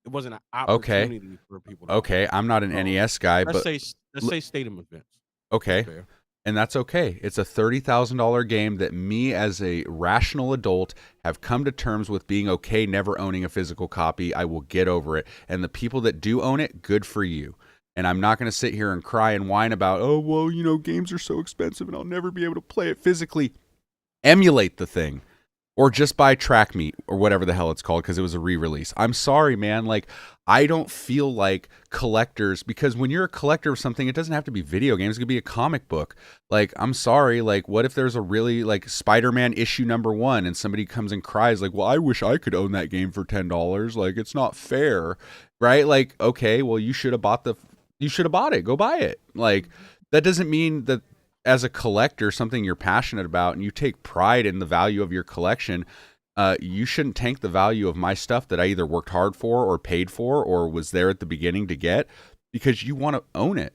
wasn't an Okay. opportunity for people to Okay, I'm not an NES guy, let's but say stadium events. okay. That's fair. And that's okay. It's a $30,000 game that me as a rational adult have come to terms with being okay never owning a physical copy. I will get over it. And the people that do own it, good for you. And I'm not going to sit here and cry and whine about, oh, well, games are so expensive and I'll never be able to play it physically. Emulate the thing. Or just buy Track Meet or whatever the hell it's called because it was a re-release. I'm sorry, man. Like, I don't feel like collectors, because when you're a collector of something, it doesn't have to be video games. It could be a comic book. Like, I'm sorry. Like, what if there's a really, like, Spider-Man issue #1 and somebody comes and cries like, well, I wish I could own that game for $10. Like, it's not fair, right? Like, okay, well, you should have bought it. Go buy it. Like, that doesn't mean that as a collector, something you're passionate about and you take pride in the value of your collection, you shouldn't tank the value of my stuff that I either worked hard for or paid for or was there at the beginning to get because you want to own it.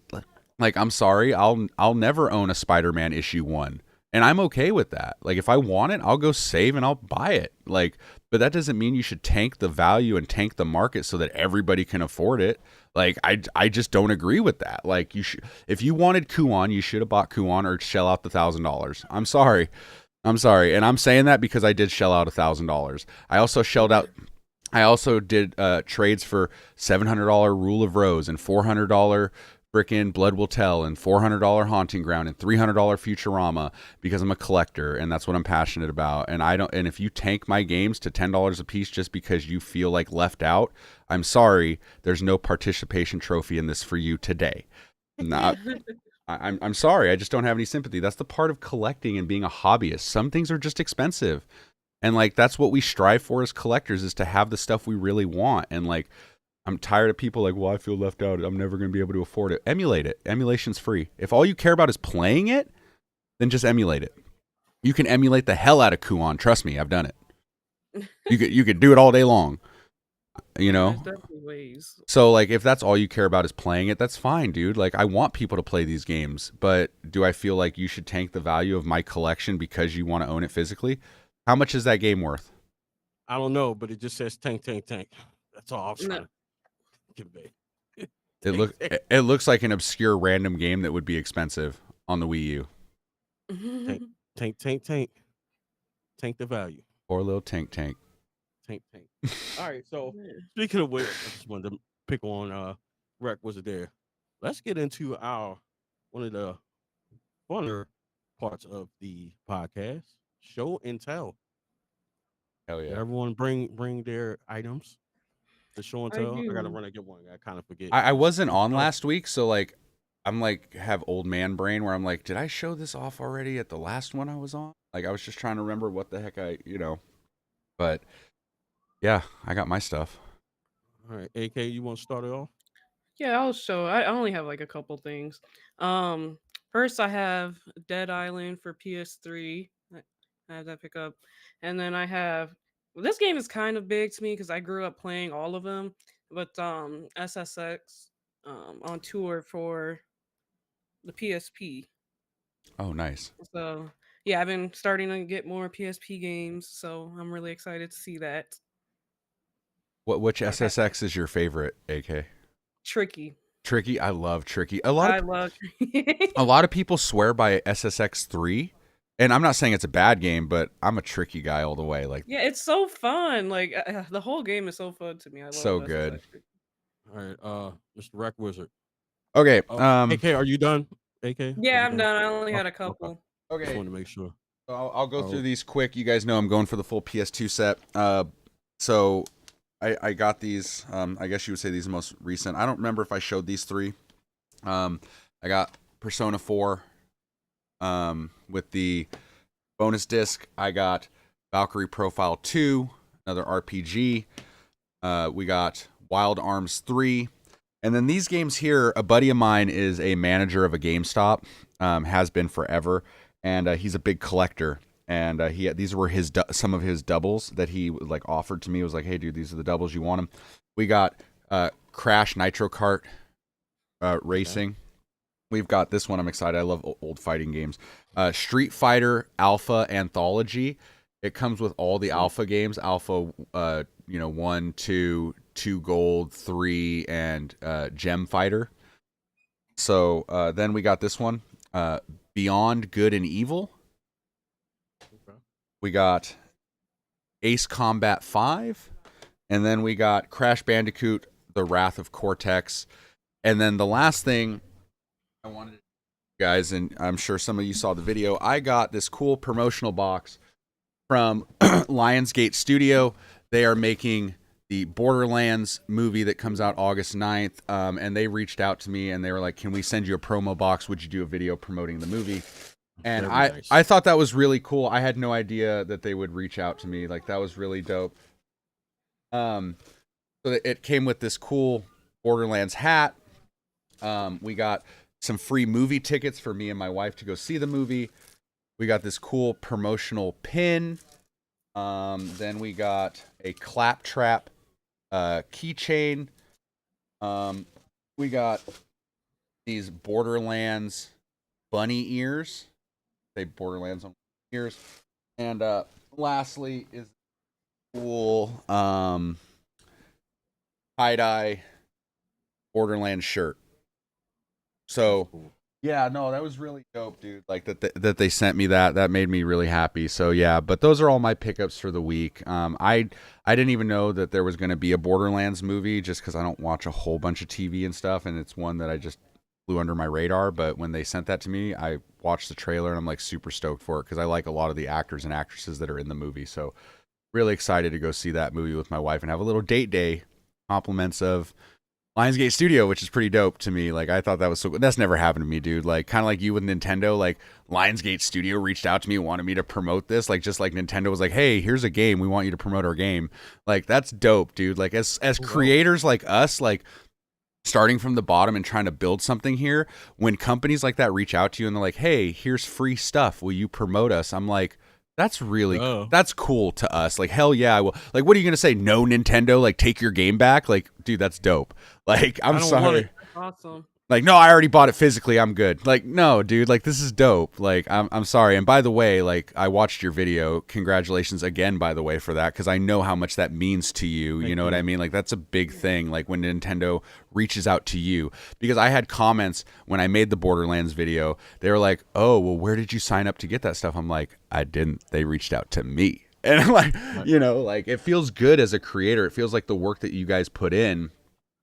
Like, I'm sorry, I'll never own a Spider-Man issue 1. And I'm okay with that. Like, if I want it, I'll go save and I'll buy it. Like, but that doesn't mean you should tank the value and tank the market so that everybody can afford it. Like, I just don't agree with that. Like, if you wanted Kuon, you should have bought Kuon or shell out the $1,000. I'm sorry. And I'm saying that because I did shell out $1,000. I also did trades for $700 Rule of Rose and $400 frickin' Blood Will Tell and $400 Haunting Ground and $300 Futurama because I'm a collector and that's what I'm passionate about. And if you tank my games to $10 a piece just because you feel like left out, I'm sorry, there's no participation trophy in this for you today. I'm sorry, I just don't have any sympathy. That's the part of collecting and being a hobbyist. Some things are just expensive. And like, that's what we strive for as collectors, is to have the stuff we really want. And like, I'm tired of people like, well, I feel left out. I'm never going to be able to afford it. Emulate it. Emulation's free. If all you care about is playing it, then just emulate it. You can emulate the hell out of Kuon. Trust me, I've done it. You could do it all day long. There's definitely ways. So like, if that's all you care about is playing it, that's fine, dude. Like, I want people to play these games, but do I feel like you should tank the value of my collection because you want to own it physically? How much is that game worth? I don't know, but it just says tank. That's all I'm trying to convey. It looks like an obscure random game that would be expensive on the Wii U. Tank. Tank the value. Poor little tank. All right, so speaking of which, I just wanted to pick on RectWizard there. Let's get into one of the funner parts of the podcast, show and tell. Hell yeah. Everyone bring their items to show and tell. I gotta run and get one. I kind of forget. I wasn't on last week, so like I'm like have old man brain where I'm like, did I show this off already at the last one I was on? Like, I was just trying to remember what the heck but yeah, I got my stuff. All right, AK, you want to start it off? Yeah, I'll show. I only have like a couple things. First I have Dead Island for PS3. I have that pickup, and then I have. Well, this game is kind of big to me because I grew up playing all of them. But SSX on tour for the PSP. Oh, nice. So yeah, I've been starting to get more PSP games, so I'm really excited to see that. Which SSX is your favorite, AK? Tricky. Tricky? I love Tricky. I love Tricky. A lot of people swear by SSX 3, and I'm not saying it's a bad game, but I'm a Tricky guy all the way. Like, yeah, it's so fun. Like the whole game is so fun to me. I love so SSX. good. All right, Mr. RectWizard. Okay. AK, are you done? AK? Yeah, I'm done. I only had a couple. Okay. Just Okay. wanted to make sure. I'll go through these quick. You guys know I'm going for the full PS2 set. So I got these. I guess you would say these are the most recent. I don't remember if I showed these three. I got Persona 4 with the bonus disc. I got Valkyrie Profile 2, another RPG. We got Wild Arms 3. And then these games here, a buddy of mine is a manager of a GameStop, has been forever, and he's a big collector. And these were some of his doubles that he like offered to me. He was like, "Hey, dude, these are the doubles. You want them?" We got Crash Nitro Kart Racing. Okay. We've got this one. I'm excited. I love old fighting games. Street Fighter Alpha Anthology. It comes with all the Alpha games. Alpha, 1, 2, 2 Gold, 3, and Gem Fighter. So then we got this one, Beyond Good and Evil. Okay. We got Ace Combat 5. And then we got Crash Bandicoot, The Wrath of Cortex. And then the last thing I wanted to guys, and I'm sure some of you saw the video, I got this cool promotional box from Lionsgate Studio. They are making the Borderlands movie that comes out August 9th, and they reached out to me and they were like, "Can we send you a promo box? Would you do a video promoting the movie?" And I thought that was really cool. I had no idea that they would reach out to me. Like, that was really dope. So it came with this cool Borderlands hat. We got some free movie tickets for me and my wife to go see the movie. We got this cool promotional pin. Then we got a Claptrap keychain. We got these Borderlands bunny ears. Say Borderlands on ears. And lastly is cool tie-dye Borderlands shirt. So yeah, no, that was really dope, dude. Like that they sent me that made me really happy. So yeah, but those are all my pickups for the week. I didn't even know that there was going to be a Borderlands movie just because I don't watch a whole bunch of TV and stuff, and it's one that I just flew under my radar. But when they sent that to me, I watched the trailer and I'm like super stoked for it because I like a lot of the actors and actresses that are in the movie. So really excited to go see that movie with my wife and have a little date day. Compliments of Lionsgate Studio, which is pretty dope to me. Like, I thought that was so good. That's never happened to me, dude. Like, kind of like you with Nintendo, like Lionsgate Studio reached out to me and wanted me to promote this. Like, just like Nintendo was like, "Hey, here's a game. We want you to promote our game." Like, that's dope, dude. Like, as creators like us, like starting from the bottom and trying to build something here, when companies like that reach out to you and they're like, "Hey, here's free stuff. Will you promote us?" I'm like, that's really that's cool to us. Like, hell yeah, I will. Like, what are you gonna say? No, Nintendo, like, take your game back? Like, dude, that's dope. Like, I'm sorry. Awesome. Like, no, I already bought it physically. I'm good. Like, no, dude, like, this is dope. Like, I'm sorry. And by the way, like, I watched your video. Congratulations again, by the way, for that, because I know how much that means to you. You know what I mean? Like, that's a big thing. Like, when Nintendo reaches out to you, because I had comments when I made the Borderlands video. They were like, "Oh, well, where did you sign up to get that stuff?" I'm like, I didn't. They reached out to me. And I'm like, you know, like, it feels good as a creator. It feels like the work that you guys put in,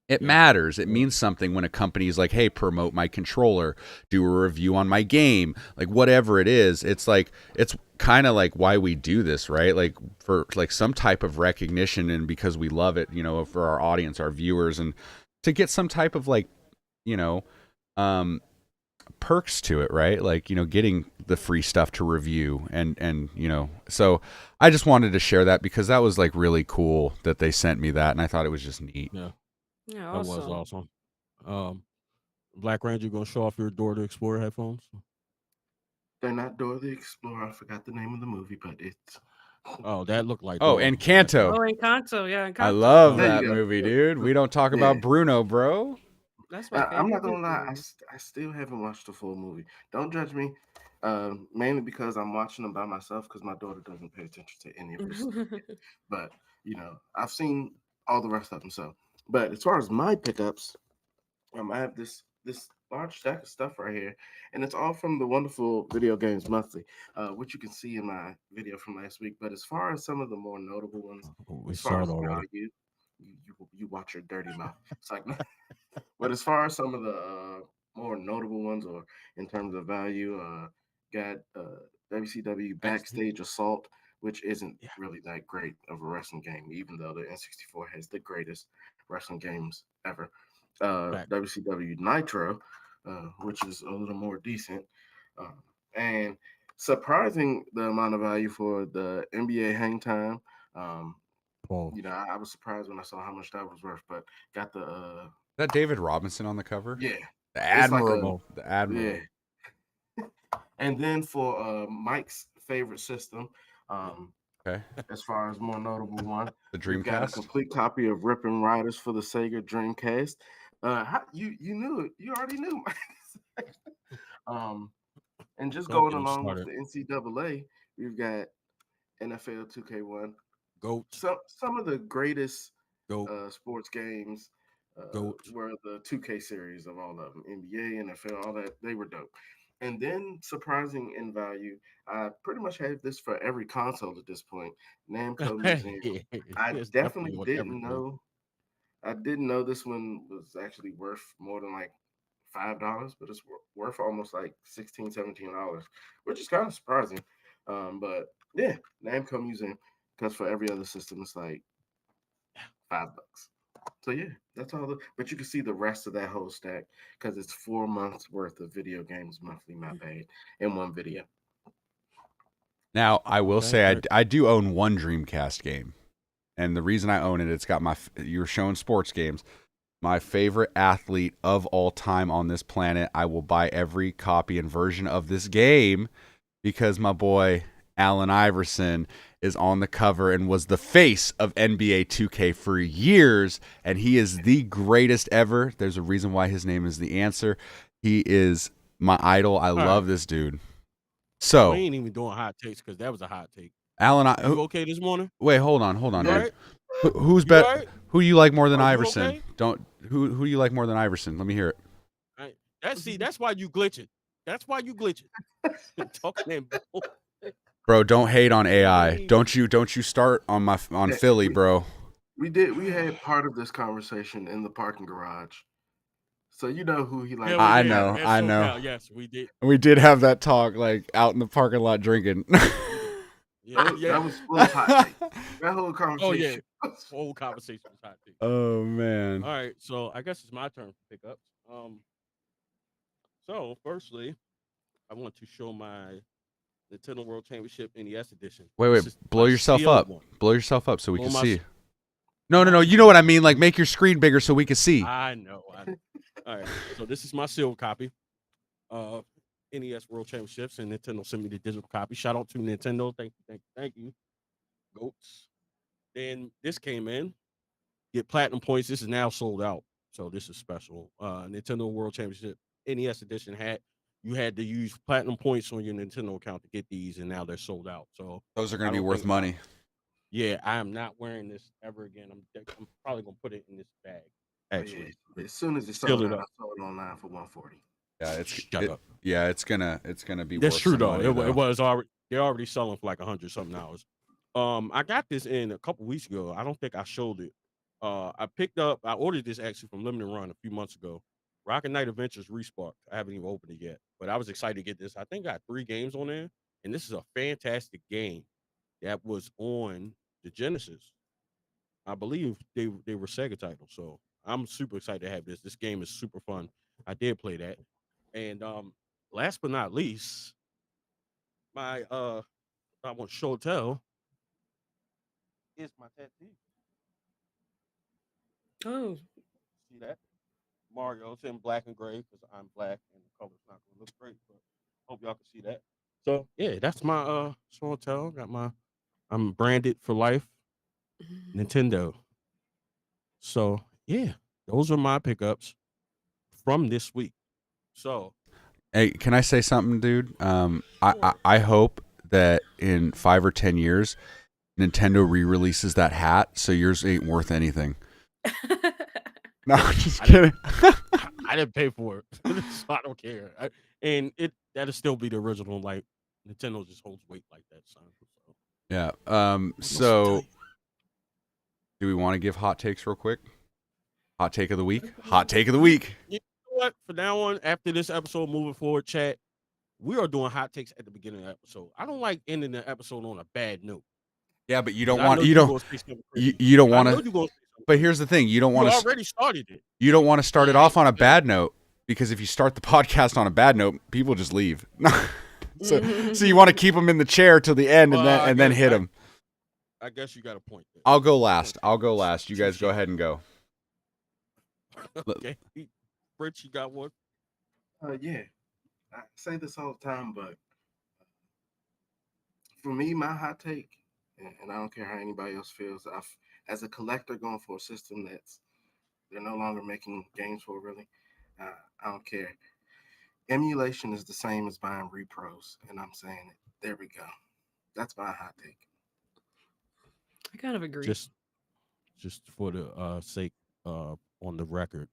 it matters. It means something when a company is like, "Hey, promote my controller, do a review on my game," like whatever it is. It's like, it's kind of like why we do this, right? Like, for like some type of recognition, and because we love it, you know, for our audience, our viewers, and to get some type of, like, you know, perks to it, right? Like, you know, getting the free stuff to review and you know. So I just wanted to share that because that was like really cool that they sent me that, and I thought it was just neat. Yeah, that was awesome. BlakRanger, gonna show off your Door to Explorer headphones? They're not Door the Explorer. I forgot the name of the movie, but it's. Oh, that looked like. Oh, Encanto. Oh, Encanto, yeah, Encanto. I love that movie, dude. We don't talk about Bruno, bro. That's my favorite. I'm not gonna lie. I still haven't watched the full movie. Don't judge me. Mainly because I'm watching them by myself because my daughter doesn't pay attention to any of this stuff yet. But you know, I've seen all the rest of them. So, but as far as my pickups, I have this large stack of stuff right here, and it's all from the wonderful Video Games Monthly, which you can see in my video from last week. But as far as some of the more notable ones, we as far saw as it already. you watch your dirty mouth. It's like, but as far as some of the more notable ones, or in terms of value, got WCW Backstage Assault, which isn't really that great of a wrestling game, even though the N64 has the greatest wrestling games ever. WCW Nitro, which is a little more decent, and surprising the amount of value for the NBA Hang Time. Paul. You know, I was surprised when I saw how much that was worth, but got the that David Robinson on the cover? yeah, The it's like Admiral. The Admiral. yeah. And then for Mike's favorite system, Okay. as far as more notable one, The we've got a Dreamcast. complete copy of Rippin' Riders for the Sega Dreamcast. You knew it. You already knew. And just Don't going get me along with started. the NCAA, we've got NFL 2K1. Goat. Some of the greatest Goat. sports games Goat. were the 2K series of all of them. NBA, NFL, all that, they were dope. And then surprising in value, I pretty much have this for every console at this point. Namco Museum. I It's definitely on didn't everything. know. I didn't know this one was actually worth more than like $5, but it's worth almost like $16, $17, which is kind of surprising. But yeah, Namco Museum, because for every other system, it's like $5. So yeah, that's all. But you can see the rest of that whole stack because it's 4 months worth of video games monthly, my bad, in one video. Now, I will say I do own one Dreamcast game. And the reason I own it, it's got you were showing sports games. My favorite athlete of all time on this planet. I will buy every copy and version of this game because my boy Allen Iverson is on the cover and was the face of NBA 2K for years, and he is the greatest ever. There's a reason why his name is the answer. He is my idol. I love this dude. So we ain't even doing hot takes because that was a hot take. Allen, you okay this morning? Wait, hold on, dude. Right? Who's bet? Right? Who you like more than Are Iverson? Okay? Who do you like more than Iverson? Let me hear it. That's why you glitching. That's why you glitching. Talking Bro, don't hate on AI. Don't you start on Philly, bro. We had part of this conversation in the parking garage. So you know who he likes. Yeah, I know. Yes, we did. We did have that talk like out in the parking lot drinking. That was full of hot take. That whole conversation. Oh yeah. Whole conversation was hot take. Oh man. All right, so I guess it's my turn to pick up. So firstly, I want to show my Nintendo World Championship NES edition. Wait, blow yourself up. Blow yourself up so we can see. No, you know what I mean? Like make your screen bigger so we can see. I know. All right, so this is my sealed copy of NES World Championships, and Nintendo sent me the digital copy. Shout out to Nintendo. Thank you. Goats. Then this came in. Get platinum points. This is now sold out. So this is special. Nintendo World Championship NES edition you had to use platinum points on your Nintendo account to get these, and now they're sold out. So those are going to be worth money. Yeah, I am not wearing this ever again. I'm probably gonna put it in this bag. Actually, as soon as it's sold out, I saw it online for $140. Yeah, it's gonna be. That's worth true though. It was already. They're already selling for like $100 something. I got this in a couple weeks ago. I don't think I showed it. I ordered this actually from Limited Run a few months ago. Rocket Knight Adventures Respark. I haven't even opened it yet, but I was excited to get this. I think I got 3 games on there, and this is a fantastic game that was on the Genesis. I believe they were Sega titles, so I'm super excited to have this. This game is super fun. I did play that, and last but not least, my I want to show tell is my tattoo. Oh, See that? Mario. It's in black and gray because I'm black and the color's not gonna look great, but hope y'all can see that. So yeah, that's my show and tell. I'm branded for life. Nintendo. So yeah, those are my pickups from this week. So hey, can I say something, dude? I hope that in 5 or 10 years, Nintendo re-releases that hat so yours ain't worth anything. No, I'm just kidding. I didn't pay for it, so I don't care. That'll still be the original. Like Nintendo just holds weight like that, son. So. Yeah. So, do we want to give hot takes real quick? Hot take of the week. Hot take of the week. You know what? From now on, after this episode, moving forward, chat, we are doing hot takes at the beginning of the episode. I don't like ending the episode on a bad note. Yeah, but you don't want to. But here's the thing: you don't want to. Already started it. You don't want to start it off on a bad note because if you start the podcast on a bad note, people just leave. So you want to keep them in the chair till the end and then hit them. I guess you got a point there. I'll go last. You guys go ahead and go. Okay. Fritz, you got one? Yeah, I say this all the time, but for me, my hot take, and I don't care how anybody else feels, as a collector going for a system they're no longer making games for, really, I don't care. Emulation is the same as buying repros, and I'm saying it. There we go. That's my hot take. I kind of agree. Just for the sake on the record.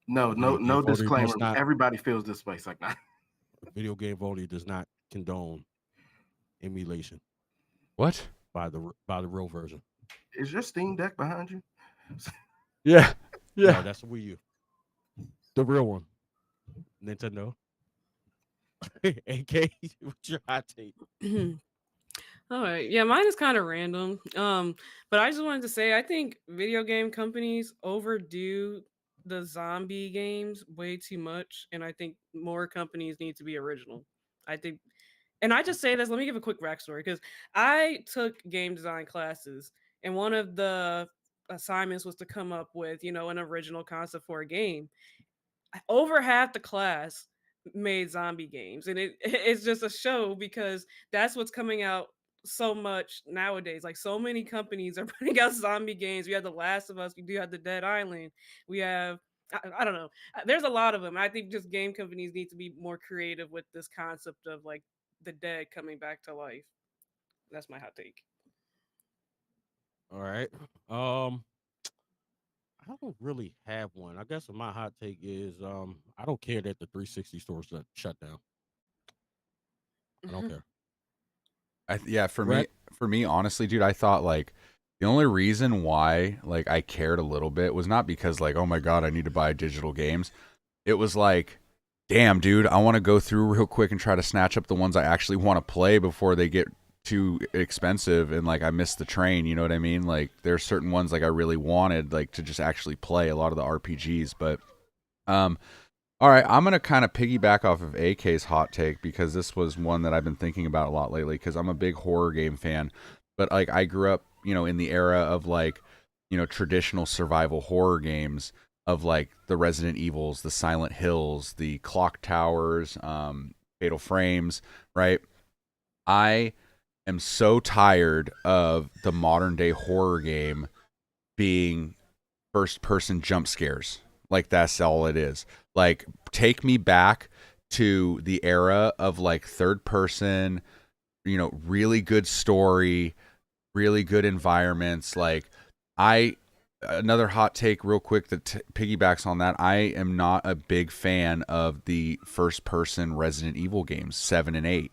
No VideoGameVotary disclaimer. does not, Everybody feels this way. It's like, nah. VideoGameVotary does not condone emulation What? by the real version. Is your Steam Deck behind you? Yeah. No, that's the Wii U. The real one. Nintendo. AK, what's your hot take? All right. Yeah, mine is kind of random. But I just wanted to say I think video game companies overdo the zombie games way too much, and I think more companies need to be original. I think, and I just say this, let me give a quick backstory because I took game design classes, and one of the assignments was to come up with, an original concept for a game. Over half the class made zombie games, and it's just a show because that's what's coming out so much nowadays. Like, so many companies are putting out zombie games. We have The Last of Us, we do have The Dead Island, we have, I don't know, there's a lot of them. I think just game companies need to be more creative with this concept of like the dead coming back to life. That's my hot take. All right. I don't really have one. I guess my hot take is I don't care that the 360 stores shut down. I don't care. For me, honestly, dude, I thought like the only reason why like I cared a little bit was not because like, oh my god, I need to buy digital games. It was like, damn, dude, I want to go through real quick and try to snatch up the ones I actually want to play before they get too expensive and like I missed the train, you know what I mean? Like there's certain ones like I really wanted like to just actually play a lot of the RPGs, but all right, I'm going to kind of piggyback off of AK's hot take because this was one that I've been thinking about a lot lately because I'm a big horror game fan, but like I grew up, in the era of like, traditional survival horror games of like the Resident Evils, the Silent Hills, the Clock Towers, Fatal Frames, right? I am so tired of the modern day horror game being first person jump scares. Like that's all it is. Like take me back to the era of like third person, really good story, really good environments. Like another hot take real quick that piggybacks on that. I am not a big fan of the first person Resident Evil games 7 and 8.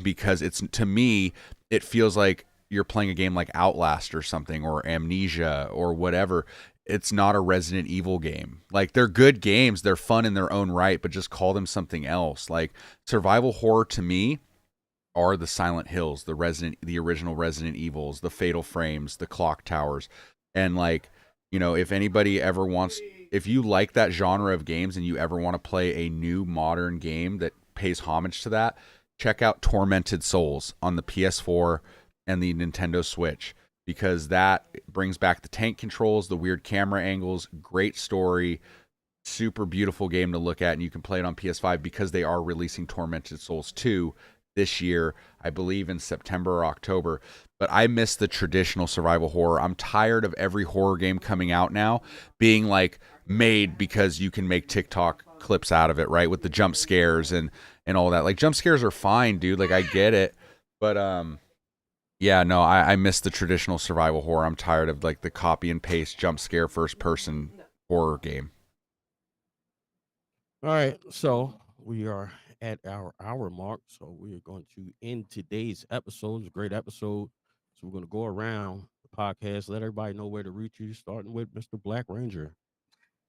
Because to me, it feels like you're playing a game like Outlast or something, or Amnesia or whatever. It's not a Resident Evil game. Like they're good games, they're fun in their own right, but just call them something else. Like survival horror to me are the Silent Hills, the original Resident Evils, the Fatal Frames, the Clock Towers, and like if anybody ever if you like that genre of games and you ever want to play a new modern game that pays homage to that. Check out Tormented Souls on the PS4 and the Nintendo Switch because that brings back the tank controls, the weird camera angles, great story, super beautiful game to look at, and you can play it on PS5 because they are releasing Tormented Souls 2 this year, I believe in September or October. But I miss the traditional survival horror. I'm tired of every horror game coming out now being like made because you can make TikTok clips out of it, right? With the jump scares and all that. Like jump scares are fine, dude. Like I get it. But yeah, no, I miss the traditional survival horror. I'm tired of like the copy and paste jump scare first person horror game. All right, so we are at our hour mark, so we are going to end today's episode. It's a great episode. So we're going to go around the podcast, let everybody know where to reach you, starting with Mr. BlakRanger.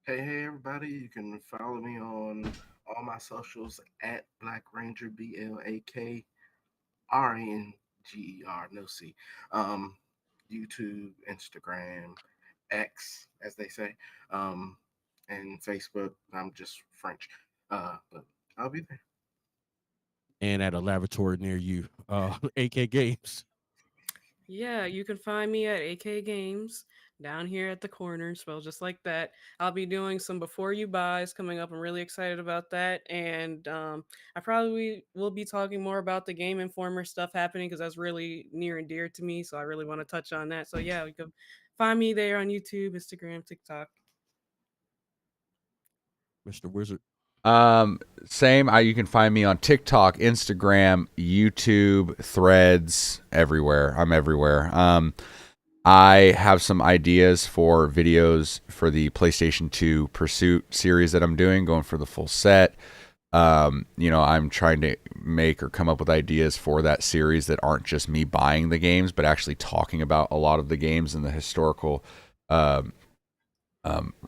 Hey, everybody. You can follow me on all my socials at BlakRanger, BlakRanger, no C. YouTube, Instagram, X, as they say, and Facebook. I'm just French, but I'll be there. And at a laboratory near you, AK Games. Yeah, you can find me at AK Games down here at the corner, spelled just like that. I'll be doing some before you buys coming up. I'm really excited about that, and I probably will be talking more about the Game Informer stuff happening because that's really near and dear to me. So I really want to touch on that. So yeah, you can find me there on YouTube, Instagram, TikTok. Mr. Wizard. Same. You can find me on TikTok, Instagram, YouTube, Threads, everywhere. I'm everywhere. I have some ideas for videos for the PlayStation 2 Pursuit series that I'm doing, going for the full set. I'm trying to make or come up with ideas for that series that aren't just me buying the games, but actually talking about a lot of the games and the historical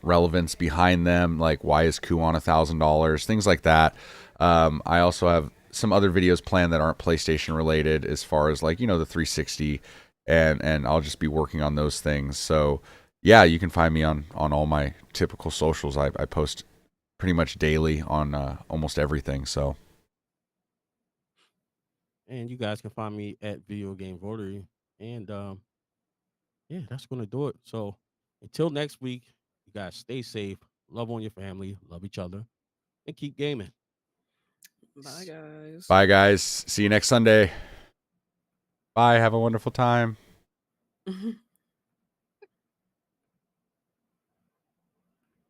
relevance behind them, like why is Kuon $1,000, things like that. I also have some other videos planned that aren't PlayStation related, as far as like the 360, and I'll just be working on those things. So yeah, you can find me on all my typical socials. I post pretty much daily on almost everything. So And you guys can find me at VideoGameVotary. And yeah, that's gonna do it. So until next week, you guys stay safe, love on your family, love each other, and keep gaming. Bye, guys. bye guys, see you next Sunday. Bye, have a wonderful time.